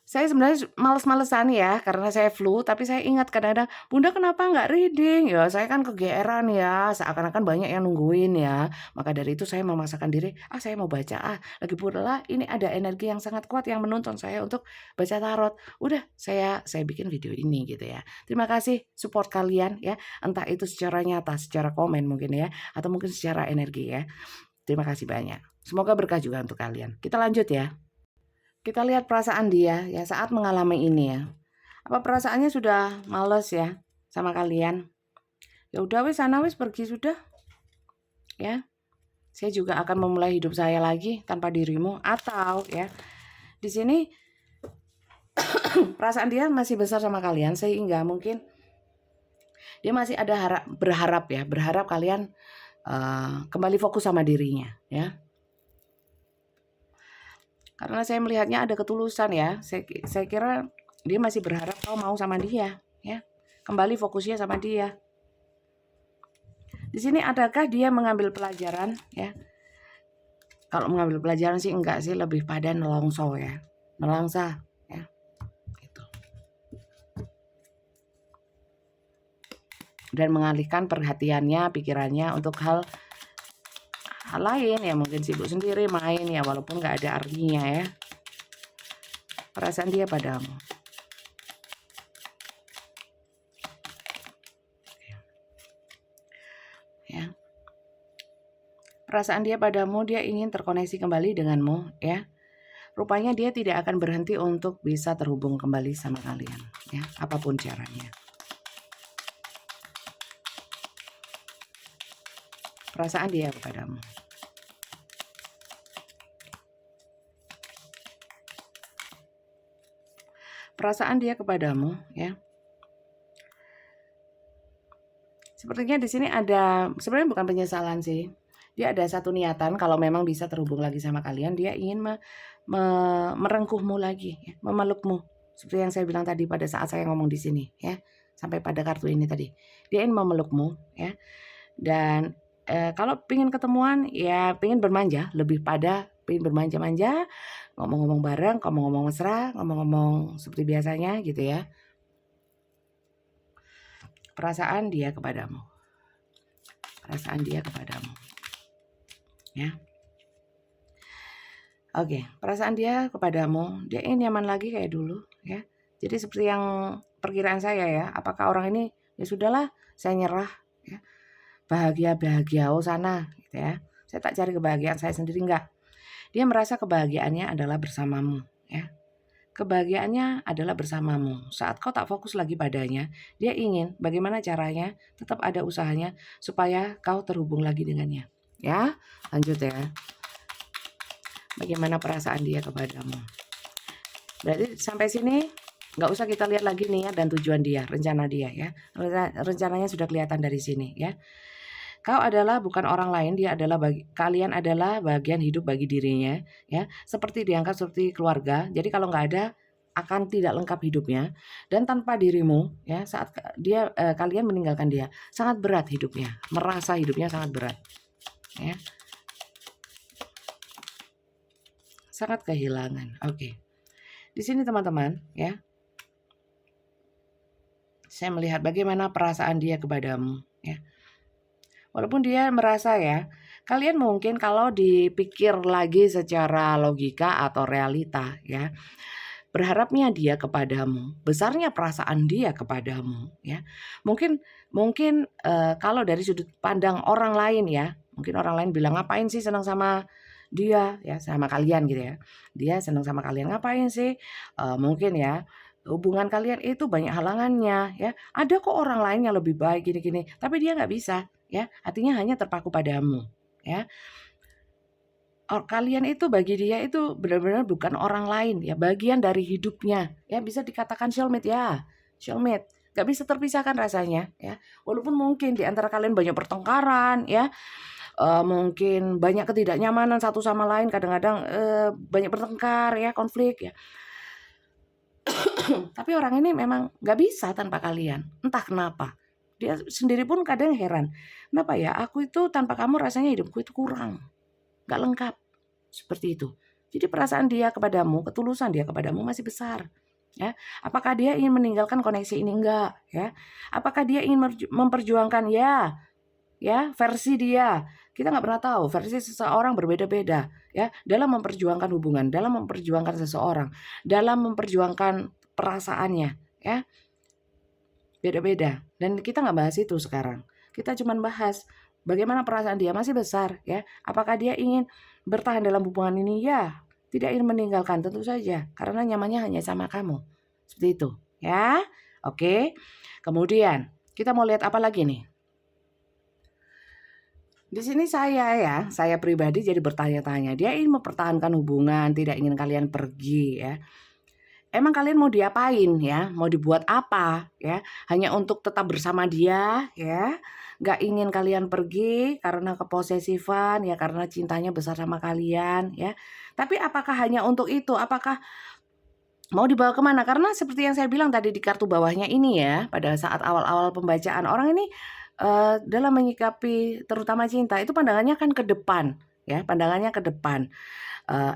Saya sebenarnya males-malesan ya, karena saya flu, tapi saya ingat kadang-kadang, "Bunda kenapa nggak reading?" Ya saya kan kegeeran ya, seakan-akan banyak yang nungguin ya. Maka dari itu saya memaksakan diri, saya mau baca lagi pula ini ada energi yang sangat kuat yang menuntun saya untuk baca tarot. Udah saya bikin video ini gitu ya. Terima kasih support kalian ya, entah itu secara nyata, secara komen mungkin ya, atau mungkin secara energi ya. Terima kasih banyak. Semoga berkah juga untuk kalian. Kita lanjut ya. Kita lihat perasaan dia ya saat mengalami ini ya. Apa perasaannya sudah males ya sama kalian? Ya udah wis sana wis pergi sudah. Ya. Saya juga akan memulai hidup saya lagi tanpa dirimu, atau ya. Di sini perasaan dia masih besar sama kalian sehingga mungkin dia masih ada berharap kalian kembali fokus sama dirinya ya. Karena saya melihatnya ada ketulusan ya. Saya kira dia masih berharap kau mau sama dia ya. Kembali fokusnya sama dia. Di sini adakah dia mengambil pelajaran ya? Kalau mengambil pelajaran sih enggak sih, lebih pada nelongso ya. Nelangsa ya. Gitu. Dan mengalihkan perhatiannya, pikirannya untuk hal lain ya, mungkin sibuk sendiri main ya, walaupun nggak ada artinya ya. Perasaan dia padamu. Ya. Perasaan dia padamu, dia ingin terkoneksi kembali denganmu ya. Rupanya dia tidak akan berhenti untuk bisa terhubung kembali sama kalian ya, apapun caranya. Perasaan dia kepadamu. Perasaan dia kepadamu ya. Sepertinya di sini ada, sebenarnya bukan penyesalan sih. Dia ada satu niatan kalau memang bisa terhubung lagi sama kalian, dia ingin merengkuhmu lagi, ya, memelukmu. Seperti yang saya bilang tadi pada saat saya ngomong di sini ya, sampai pada kartu ini tadi. Dia ingin memelukmu ya. Dan kalau pengen ketemuan ya pengen bermanja, lebih pada pengen bermanja-manja, ngomong-ngomong bareng, ngomong-ngomong mesra, ngomong-ngomong seperti biasanya gitu ya. Perasaan dia kepadamu. Perasaan dia kepadamu. Ya. Oke, perasaan dia kepadamu, dia ingin nyaman lagi kayak dulu ya. Jadi seperti yang perkiraan saya ya, apakah orang ini ya sudahlah, saya nyerah ya. Bahagia-bahagia sana gitu ya. Saya tak cari kebahagiaan saya sendiri, enggak. Dia merasa kebahagiaannya adalah bersamamu ya. Kebahagiaannya adalah bersamamu. Saat kau tak fokus lagi padanya, dia ingin bagaimana caranya tetap ada usahanya supaya kau terhubung lagi dengannya. Ya, lanjut ya. Bagaimana perasaan dia kepadamu? Berarti sampai sini nggak usah kita lihat lagi nih ya, dan tujuan dia, rencana dia ya. Rencananya sudah kelihatan dari sini ya. Kau adalah bukan orang lain, dia adalah kalian adalah bagian hidup bagi dirinya ya. Seperti dianggap seperti keluarga. Jadi kalau nggak ada akan tidak lengkap hidupnya, dan tanpa dirimu ya, saat kalian meninggalkan dia sangat berat hidupnya, merasa hidupnya sangat berat ya. Sangat kehilangan. Oke. Di sini teman-teman ya. Saya melihat bagaimana perasaan dia kepadamu ya. Walaupun dia merasa ya, kalian mungkin kalau dipikir lagi secara logika atau realita ya, berharapnya dia kepadamu, besarnya perasaan dia kepadamu ya. Mungkin kalau dari sudut pandang orang lain ya, mungkin orang lain bilang ngapain sih senang sama dia ya, sama kalian gitu ya. Dia senang sama kalian ngapain sih? Mungkin ya hubungan kalian itu banyak halangannya ya. Ada kok orang lain yang lebih baik gini-gini, tapi dia nggak bisa ya. Artinya hanya terpaku padamu ya. Kalian itu bagi dia itu benar-benar bukan orang lain ya, bagian dari hidupnya ya, bisa dikatakan soulmate ya, soulmate. Gak bisa terpisahkan rasanya ya. Walaupun mungkin di antara kalian banyak pertengkaran ya, mungkin banyak ketidaknyamanan satu sama lain, kadang-kadang banyak bertengkar ya, konflik ya. Tapi orang ini memang gak bisa tanpa kalian, entah kenapa. Dia sendiri pun kadang heran, kenapa ya aku itu tanpa kamu rasanya hidupku itu kurang, gak lengkap, seperti itu. Jadi perasaan dia kepadamu, ketulusan dia kepadamu masih besar. Ya, apakah dia ingin meninggalkan koneksi ini? Enggak, ya. Apakah dia ingin memperjuangkan? Ya, versi dia. Kita nggak pernah tahu, versi seseorang berbeda-beda, ya, dalam memperjuangkan hubungan, dalam memperjuangkan seseorang, dalam memperjuangkan perasaannya, ya, beda-beda. Dan kita nggak bahas itu sekarang. Kita cuma bahas bagaimana perasaan dia masih besar, ya. Apakah dia ingin bertahan dalam hubungan ini? Ya, tidak ingin meninggalkan, tentu saja, karena nyamannya hanya sama kamu. Seperti itu, ya. Oke. Kemudian, kita mau lihat apa lagi nih? Di sini saya pribadi jadi bertanya-tanya, dia ingin mempertahankan hubungan, tidak ingin kalian pergi, ya. Emang kalian mau diapain ya? Mau dibuat apa ya? Hanya untuk tetap bersama dia ya? Gak ingin kalian pergi karena keposesifan ya, karena cintanya besar sama kalian ya. Tapi apakah hanya untuk itu? Apakah mau dibawa kemana? Karena seperti yang saya bilang tadi di kartu bawahnya ini ya, pada saat awal-awal pembacaan, orang ini dalam menyikapi terutama cinta itu pandangannya kan ke depan ya, pandangannya ke depan.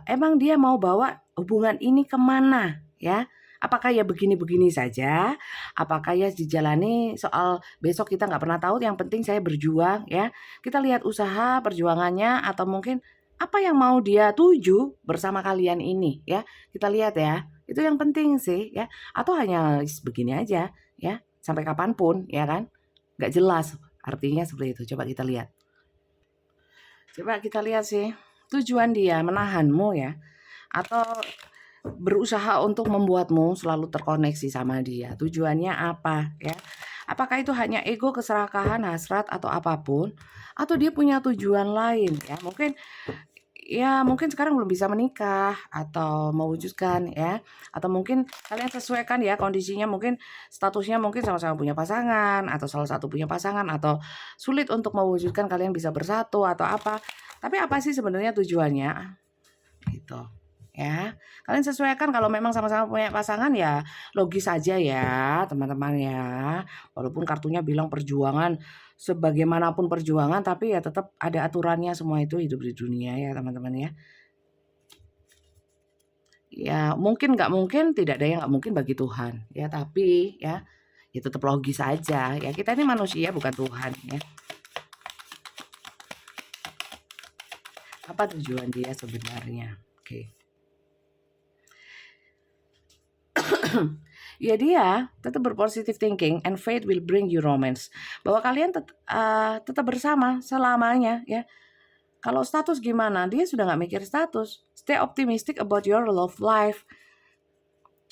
Emang dia mau bawa hubungan ini kemana ya? Apakah ya begini-begini saja? Apakah ya dijalani soal besok kita nggak pernah tahu, yang penting saya berjuang ya. Kita lihat usaha perjuangannya, atau mungkin apa yang mau dia tuju bersama kalian ini ya. Kita lihat ya. Itu yang penting sih ya. Atau hanya begini aja ya, sampai kapanpun ya kan? Nggak jelas artinya seperti itu. Coba kita lihat. Coba kita lihat sih. Tujuan dia menahanmu ya, atau berusaha untuk membuatmu selalu terkoneksi sama dia. Tujuannya apa ya? Apakah itu hanya ego, keserakahan, hasrat, atau apapun, atau dia punya tujuan lain ya? Mungkin sekarang belum bisa menikah atau mewujudkan ya, atau mungkin kalian sesuaikan ya kondisinya, mungkin statusnya mungkin sama-sama punya pasangan, atau salah satu punya pasangan, atau sulit untuk mewujudkan kalian bisa bersatu atau apa. Tapi apa sih sebenarnya tujuannya? Gitu. Ya. Kalian sesuaikan, kalau memang sama-sama punya pasangan ya logis saja ya, teman-teman ya. Walaupun kartunya bilang perjuangan, sebagaimanapun perjuangan, tapi ya tetap ada aturannya, semua itu hidup di dunia ya, teman-teman ya. Ya, mungkin nggak mungkin, tidak ada yang nggak mungkin bagi Tuhan ya, tapi ya tetap logis saja ya, kita ini manusia bukan Tuhan ya. Apa tujuan dia sebenarnya? Oke. Ya dia tetap berpositive thinking, and faith will bring you romance. Bahwa kalian tetap bersama selamanya ya. Kalau status gimana? Dia sudah nggak mikir status. Stay optimistic about your love life.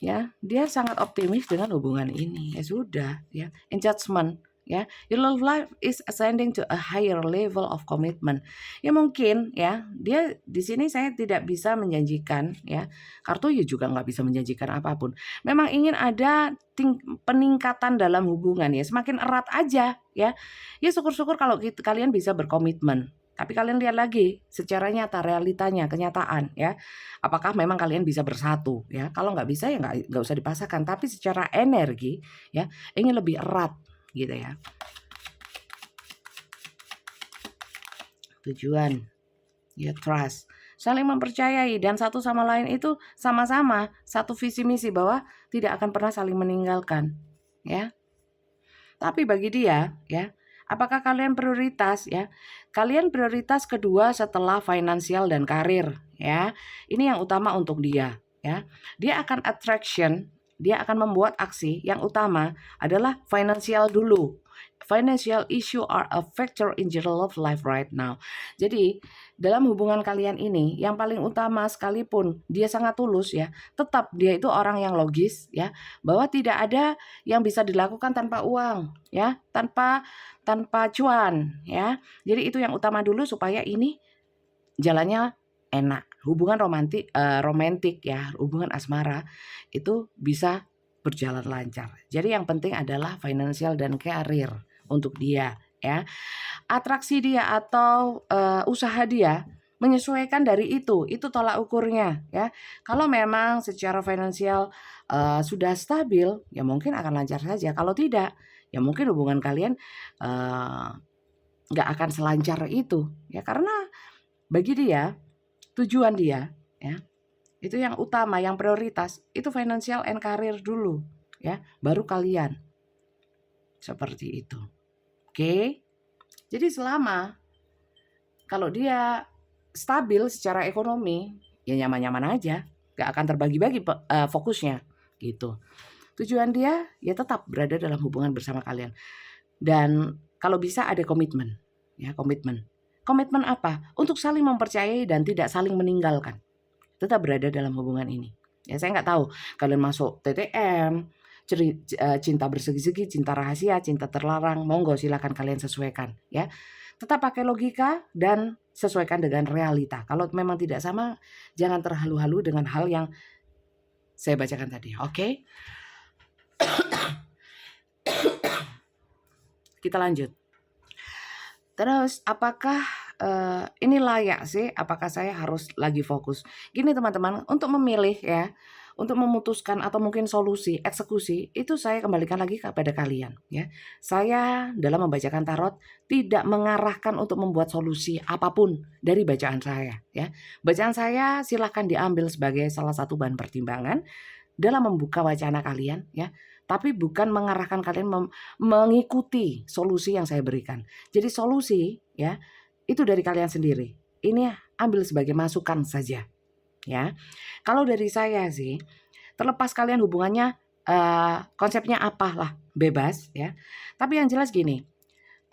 Ya, dia sangat optimis dengan hubungan ini. Ya sudah, ya. In judgment, ya. Your love life is ascending to a higher level of commitment. Ya mungkin, ya. Dia di sini saya tidak bisa menjanjikan, ya. Kartu ya juga nggak bisa menjanjikan apapun. Memang ingin ada peningkatan dalam hubungan ya, semakin erat aja, ya. Ya syukur-syukur kalau kalian bisa berkomitmen. Tapi kalian lihat lagi secara nyata, realitanya, kenyataan ya. Apakah memang kalian bisa bersatu ya? Kalau nggak bisa ya nggak usah dipaksakan. Tapi secara energi ya ingin lebih erat gitu ya. Tujuan ya, trust, saling mempercayai, dan satu sama lain itu sama-sama satu visi misi bahwa tidak akan pernah saling meninggalkan ya. Tapi bagi dia ya, apakah kalian prioritas ya? Kalian prioritas kedua setelah finansial dan karir ya. Ini yang utama untuk dia ya. Dia akan attraction, dia akan membuat aksi yang utama adalah finansial dulu. Financial issue are a factor in your love life right now. Jadi dalam hubungan kalian ini yang paling utama, sekalipun dia sangat tulus ya, tetap dia itu orang yang logis ya, bahwa tidak ada yang bisa dilakukan tanpa uang ya, tanpa cuan ya. Jadi itu yang utama dulu supaya ini jalannya enak. Hubungan romantik ya, hubungan asmara itu bisa berjalan lancar. Jadi yang penting adalah financial dan karir untuk dia ya. Atraksi dia atau usaha dia menyesuaikan dari itu tolak ukurnya ya. Kalau memang secara finansial sudah stabil, ya mungkin akan lancar saja. Kalau tidak, ya mungkin hubungan kalian nggak akan selancar itu ya, karena bagi dia tujuan dia ya itu yang utama, yang prioritas itu financial and career dulu ya, baru kalian, seperti itu. Oke. Jadi selama kalau dia stabil secara ekonomi, ya nyaman-nyaman aja, gak akan terbagi-bagi fokusnya gitu. Tujuan dia ya tetap berada dalam hubungan bersama kalian. Dan kalau bisa ada komitmen, ya komitmen. Komitmen apa? Untuk saling mempercayai dan tidak saling meninggalkan. Tetap berada dalam hubungan ini. Ya saya nggak tahu kalian masuk TTM, cinta bersegi-segi, cinta rahasia, cinta terlarang, monggo silakan kalian sesuaikan ya. Tetap pakai logika dan sesuaikan dengan realita. Kalau memang tidak sama, jangan terhalu-halu dengan hal yang saya bacakan tadi. Oke? Kita lanjut. Terus apakah ini layak sih? Apakah saya harus lagi fokus? Gini teman-teman, untuk memilih ya, untuk memutuskan atau mungkin solusi, eksekusi, itu saya kembalikan lagi kepada kalian ya. Saya dalam membacakan tarot tidak mengarahkan untuk membuat solusi apapun dari bacaan saya ya. Bacaan saya silahkan diambil sebagai salah satu bahan pertimbangan dalam membuka wacana kalian ya. Tapi bukan mengarahkan kalian mengikuti solusi yang saya berikan. Jadi solusi ya itu dari kalian sendiri. Ini ambil sebagai masukan saja ya. Kalau dari saya sih, terlepas kalian hubungannya konsepnya apalah, bebas ya. Tapi yang jelas gini,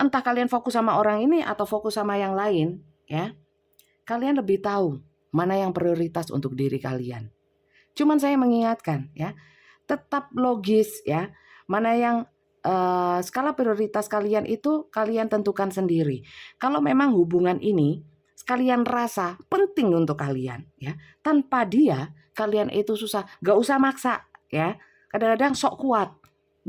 entah kalian fokus sama orang ini atau fokus sama yang lain ya, kalian lebih tahu mana yang prioritas untuk diri kalian. Cuman saya mengingatkan ya, tetap logis ya, mana yang skala prioritas kalian itu kalian tentukan sendiri. Kalau memang hubungan ini kalian rasa penting untuk kalian ya, tanpa dia kalian itu susah, gak usah maksa ya. Kadang-kadang sok kuat,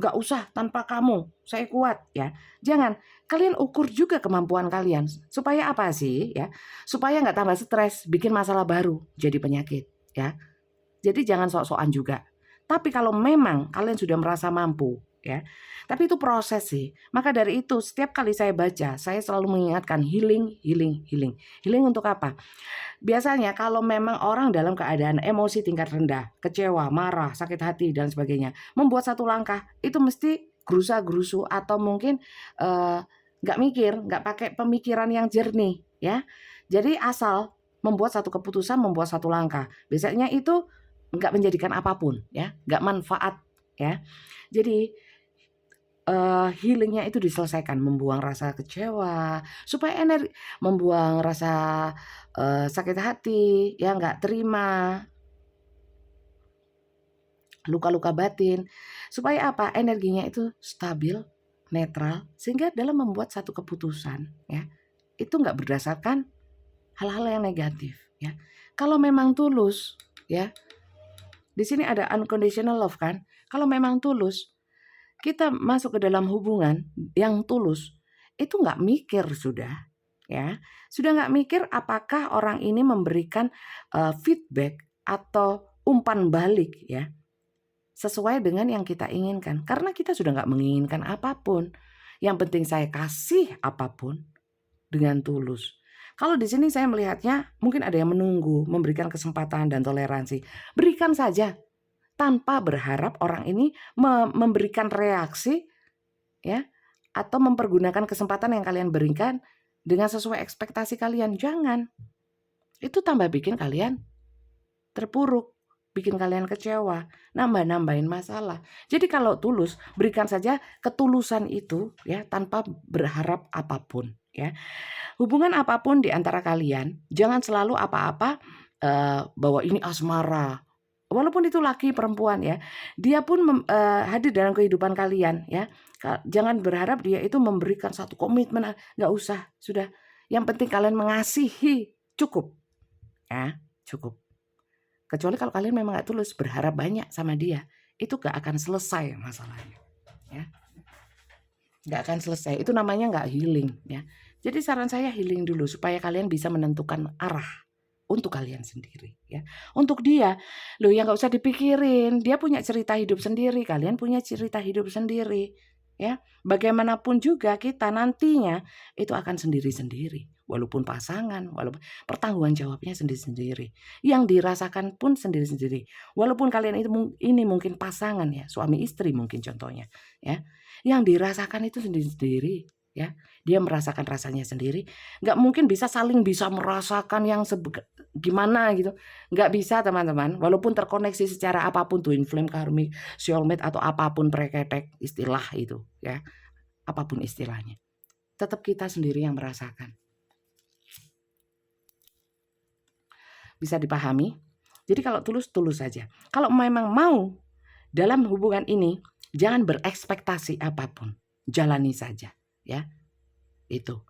gak usah tanpa kamu saya kuat ya. Jangan, kalian ukur juga kemampuan kalian supaya apa sih ya, supaya gak tambah stres, bikin masalah baru jadi penyakit ya. Jadi jangan sok-sokan juga. Tapi kalau memang kalian sudah merasa mampu ya, tapi itu proses sih. Maka dari itu setiap kali saya baca, saya selalu mengingatkan healing, healing, healing. Healing untuk apa? Biasanya kalau memang orang dalam keadaan emosi tingkat rendah, kecewa, marah, sakit hati dan sebagainya, membuat satu langkah itu mesti gerusa-gerusu atau mungkin nggak mikir, nggak pakai pemikiran yang jernih ya. Jadi asal membuat satu keputusan, membuat satu langkah. Biasanya itu nggak menjadikan apapun ya, nggak manfaat ya. Jadi healingnya itu diselesaikan, membuang rasa kecewa supaya energi, membuang rasa sakit hati ya, nggak terima, luka-luka batin, supaya apa, energinya itu stabil, netral, sehingga dalam membuat satu keputusan ya itu nggak berdasarkan hal-hal yang negatif ya. Kalau memang tulus ya, di sini ada unconditional love kan. Kalau memang tulus, kita masuk ke dalam hubungan yang tulus, itu nggak mikir sudah, ya. Sudah nggak mikir apakah orang ini memberikan feedback atau umpan balik ya, sesuai dengan yang kita inginkan. Karena kita sudah nggak menginginkan apapun. Yang penting saya kasih apapun dengan tulus. Kalau di sini saya melihatnya mungkin ada yang menunggu, memberikan kesempatan dan toleransi. Berikan saja tanpa berharap orang ini memberikan reaksi ya, atau mempergunakan kesempatan yang kalian berikan dengan sesuai ekspektasi kalian. Jangan. Itu tambah bikin kalian terpuruk, bikin kalian kecewa, nambahin masalah. Jadi kalau tulus, berikan saja ketulusan itu ya, tanpa berharap apapun ya. Hubungan apapun di antara kalian, jangan selalu apa-apa bahwa ini asmara. Walaupun itu laki perempuan ya, dia pun hadir dalam kehidupan kalian ya. Jangan berharap dia itu memberikan satu komitmen, nggak usah, sudah. Yang penting kalian mengasihi, cukup ya, cukup. Kecuali kalau kalian memang nggak tulus, berharap banyak sama dia, itu gak akan selesai masalahnya, ya. Gak akan selesai. Itu namanya gak healing, ya. Jadi saran saya healing dulu supaya kalian bisa menentukan arah untuk kalian sendiri, ya. Untuk dia, loh ya gak usah dipikirin. Dia punya cerita hidup sendiri, kalian punya cerita hidup sendiri, ya. Bagaimanapun juga kita nantinya itu akan sendiri-sendiri. Walaupun pasangan, walaupun pertanggungan jawabnya sendiri-sendiri. Yang dirasakan pun sendiri-sendiri. Walaupun kalian itu ini mungkin pasangan ya, suami istri mungkin contohnya, ya. Yang dirasakan itu sendiri-sendiri, ya. Dia merasakan rasanya sendiri. Nggak mungkin bisa saling bisa merasakan yang gimana gitu. Nggak bisa teman-teman. Walaupun terkoneksi secara apapun, twin flame, karmic, soulmate atau apapun preketek istilah itu, ya. Apapun istilahnya. Tetap kita sendiri yang merasakan. Bisa dipahami? Jadi kalau tulus saja. Kalau memang mau dalam hubungan ini, jangan berekspektasi apapun. Jalani saja, ya. Itu.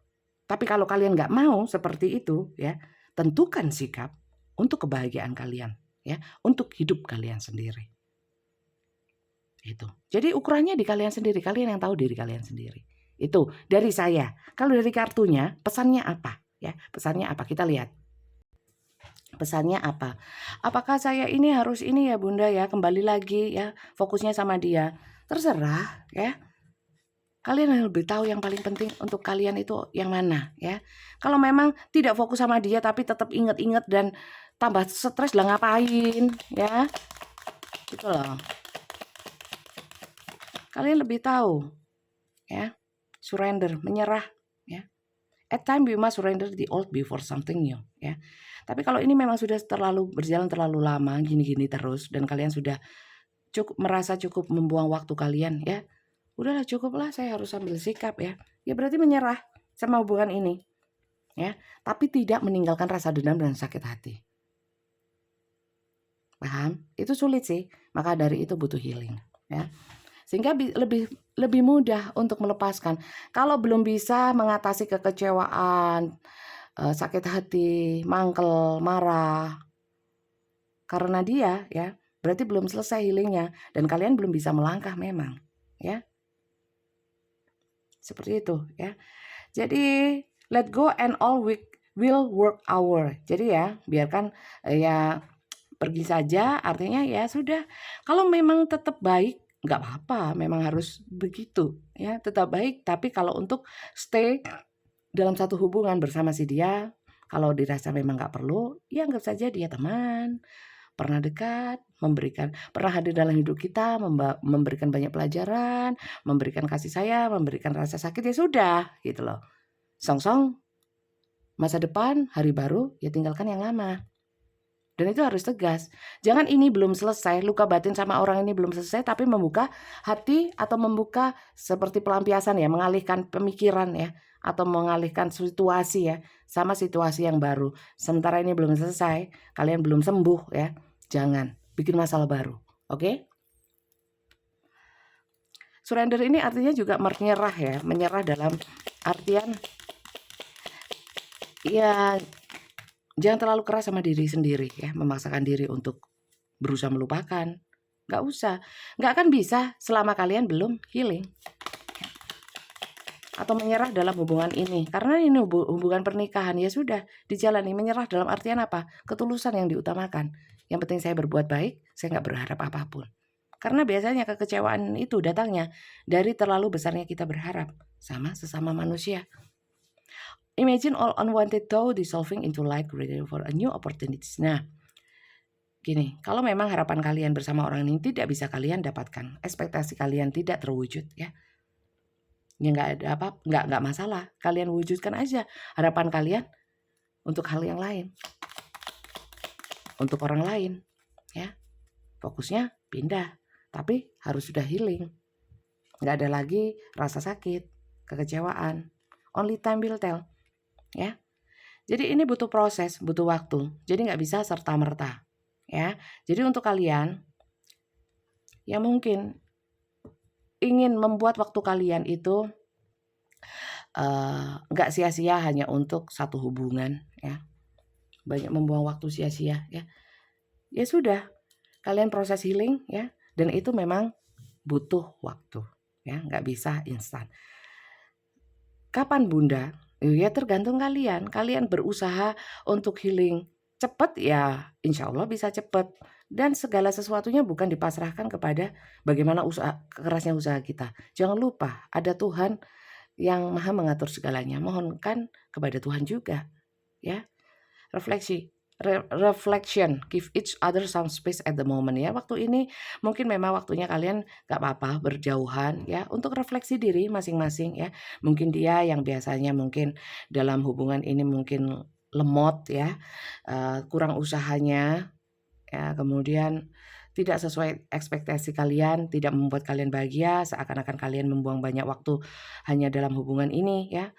Tapi kalau kalian nggak mau seperti itu, ya, tentukan sikap untuk kebahagiaan kalian, ya, untuk hidup kalian sendiri. Itu. Jadi ukurannya di kalian sendiri, kalian yang tahu diri kalian sendiri. Itu dari saya. Kalau dari kartunya, pesannya apa? Ya, pesannya apa? Kita lihat. Pesannya apa? Apakah saya ini harus ini ya Bunda ya, kembali lagi ya, fokusnya sama dia. Terserah ya. Kalian yang lebih tahu yang paling penting untuk kalian itu yang mana ya. Kalau memang tidak fokus sama dia tapi tetap inget-inget dan tambah stres lah ngapain ya. Gitu loh. Kalian lebih tahu ya. Surrender, menyerah ya. At time we must surrender the old before something new ya. Tapi kalau ini memang sudah berjalan terlalu lama gini-gini terus dan kalian sudah merasa cukup membuang waktu kalian ya. Udahlah cukuplah, saya harus ambil sikap ya. Ya berarti menyerah sama hubungan ini. Ya, tapi tidak meninggalkan rasa dendam dan sakit hati. Paham? Itu sulit sih. Maka dari itu butuh healing ya. Sehingga lebih mudah untuk melepaskan. Kalau belum bisa mengatasi kekecewaan, sakit hati, mangkel, marah karena dia ya, berarti belum selesai healingnya dan kalian belum bisa melangkah memang ya. Seperti itu ya. Jadi let go and all will work our. Jadi ya, biarkan ya pergi saja, artinya ya sudah. Kalau memang tetap baik nggak apa-apa, memang harus begitu ya, tetap baik. Tapi kalau untuk stay dalam satu hubungan bersama si dia, kalau dirasa memang nggak perlu, ya anggap saja dia teman, pernah dekat, pernah hadir dalam hidup kita, memberikan banyak pelajaran, memberikan kasih sayang, memberikan rasa sakit, ya sudah gitu loh. Song-song masa depan, hari baru, ya tinggalkan yang lama. Dan itu harus tegas. Jangan ini belum selesai, luka batin sama orang ini belum selesai, tapi membuka hati atau membuka seperti pelampiasan ya, mengalihkan pemikiran ya, atau mengalihkan situasi ya, sama situasi yang baru. Sementara ini belum selesai, kalian belum sembuh ya, jangan bikin masalah baru. Oke? Surrender ini artinya juga menyerah ya, menyerah dalam artian ya jangan terlalu keras sama diri sendiri ya, memaksakan diri untuk berusaha melupakan. Nggak usah. Nggak akan bisa selama kalian belum healing. Atau menyerah dalam hubungan ini. Karena ini hubungan pernikahan, ya sudah dijalani. Menyerah dalam artian apa? Ketulusan yang diutamakan. Yang penting saya berbuat baik, saya nggak berharap apapun. Karena biasanya kekecewaan itu datangnya dari terlalu besarnya kita berharap sama sesama manusia. Imagine all unwanted thought dissolving into light ready for a new opportunities. Nah, gini, kalau memang harapan kalian bersama orang ini tidak bisa kalian dapatkan, ekspektasi kalian tidak terwujud ya. Ya nggak ada apa, nggak masalah. Kalian wujudkan aja harapan kalian untuk hal yang lain. Untuk orang lain ya. Fokusnya pindah, tapi harus sudah healing. Nggak ada lagi rasa sakit, kekecewaan. Only time will tell. Ya, jadi ini butuh proses, butuh waktu. Jadi nggak bisa serta-merta. Ya, jadi untuk kalian yang mungkin ingin membuat waktu kalian itu nggak sia-sia hanya untuk satu hubungan, ya, banyak membuang waktu sia-sia, ya, ya sudah, kalian proses healing, ya, Dan itu memang butuh waktu, ya, nggak bisa instan. Kapan Bunda? Ya tergantung kalian. Kalian berusaha untuk healing cepat, ya insya Allah bisa cepat. Dan segala sesuatunya bukan dipasrahkan kepada bagaimana kerasnya usaha kita. Jangan lupa ada Tuhan yang maha mengatur segalanya. Mohonkan kepada Tuhan juga, ya. Reflection, give each other some space at the moment, ya. Waktu ini mungkin memang waktunya kalian gak apa-apa berjauhan, ya, untuk refleksi diri masing-masing, ya. Mungkin dia yang biasanya mungkin dalam hubungan ini mungkin lemot, ya, kurang usahanya, ya, kemudian tidak sesuai ekspektasi kalian, tidak membuat kalian bahagia, seakan-akan kalian membuang banyak waktu hanya dalam hubungan ini, ya.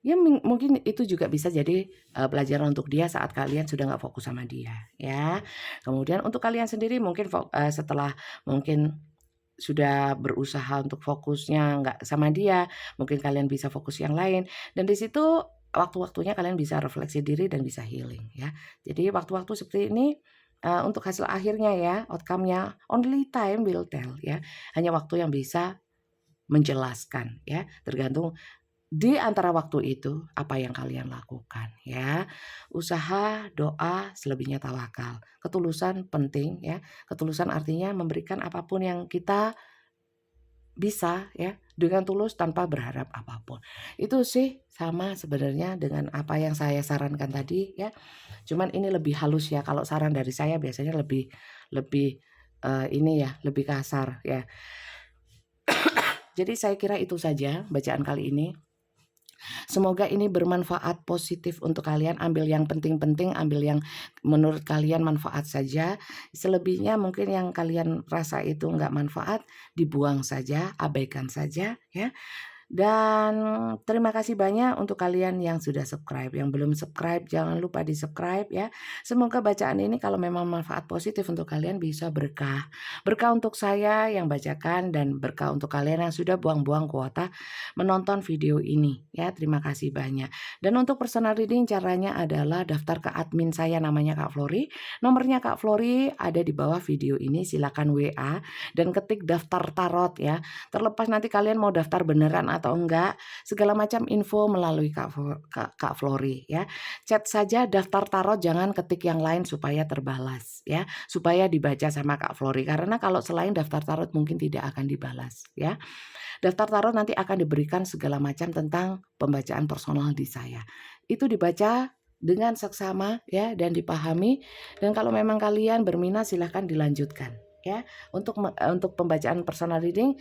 Ya mungkin itu juga bisa jadi, pelajaran untuk dia saat kalian sudah nggak fokus sama dia, ya. Kemudian untuk kalian sendiri mungkin setelah mungkin sudah berusaha untuk fokusnya nggak sama dia, mungkin kalian bisa fokus yang lain, dan di situ waktu-waktunya kalian bisa refleksi diri dan bisa healing, ya. Jadi waktu-waktu seperti ini, untuk hasil akhirnya ya, outcome-nya only time will tell, ya. Hanya waktu yang bisa menjelaskan, ya, tergantung di antara waktu itu, apa yang kalian lakukan, ya. Usaha, doa, selebihnya tawakal. Ketulusan penting, ya. Ketulusan artinya memberikan apapun yang kita bisa, ya, dengan tulus tanpa berharap apapun. Itu sih sama sebenarnya dengan apa yang saya sarankan tadi, ya. Cuman ini lebih halus ya, kalau saran dari saya biasanya lebih lebih, ini ya, lebih kasar, ya. Jadi saya kira itu saja bacaan kali ini. Semoga ini bermanfaat positif untuk kalian, ambil yang penting-penting, ambil yang menurut kalian manfaat saja. Selebihnya mungkin yang kalian rasa itu nggak manfaat, dibuang saja, abaikan saja, ya. Dan terima kasih banyak untuk kalian yang sudah subscribe. Yang belum subscribe jangan lupa di-subscribe, ya. Semoga bacaan ini kalau memang manfaat positif untuk kalian bisa berkah. Berkah untuk saya yang bacakan dan berkah untuk kalian yang sudah buang-buang kuota menonton video ini, ya. Terima kasih banyak. Dan untuk personal reading caranya adalah daftar ke admin saya namanya Kak Flori. Nomornya Kak Flori ada di bawah video ini, silakan WA dan ketik daftar tarot, ya. Terlepas nanti kalian mau daftar beneran atau enggak, segala macam info melalui Kak Flori, ya. Chat saja daftar tarot, jangan ketik yang lain supaya terbalas, ya. Supaya dibaca sama Kak Flori, karena kalau selain daftar tarot mungkin tidak akan dibalas, ya. Daftar tarot nanti akan diberikan segala macam tentang pembacaan personal di saya. Itu dibaca dengan seksama, ya, dan dipahami, dan kalau memang kalian berminat silahkan dilanjutkan, ya. Untuk pembacaan personal reading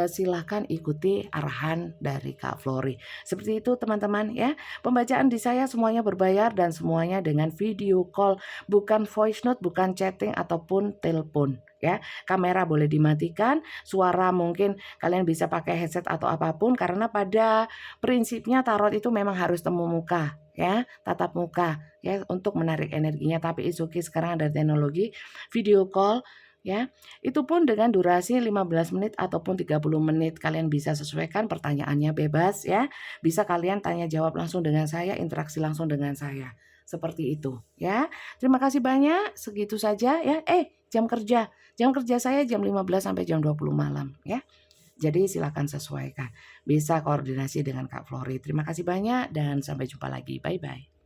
silahkan ikuti arahan dari Kak Flori. Seperti itu teman-teman, ya. Pembacaan di saya semuanya berbayar dan semuanya dengan video call, bukan voice note, bukan chatting ataupun telepon, ya. Kamera boleh dimatikan, suara mungkin kalian bisa pakai headset atau apapun, karena pada prinsipnya tarot itu memang harus temu muka, ya, tatap muka, ya, untuk menarik energinya. Tapi it's okay, sekarang ada teknologi video call, ya. Itu pun dengan durasi 15 menit ataupun 30 menit. Kalian bisa sesuaikan, pertanyaannya bebas, ya. Bisa kalian tanya jawab langsung dengan saya, interaksi langsung dengan saya. Seperti itu, ya. Terima kasih banyak, segitu saja, ya. Jam kerja. Jam kerja saya jam 15 sampai jam 20 malam, ya. Jadi silakan sesuaikan. Bisa koordinasi dengan Kak Flori. Terima kasih banyak dan sampai jumpa lagi. Bye-bye.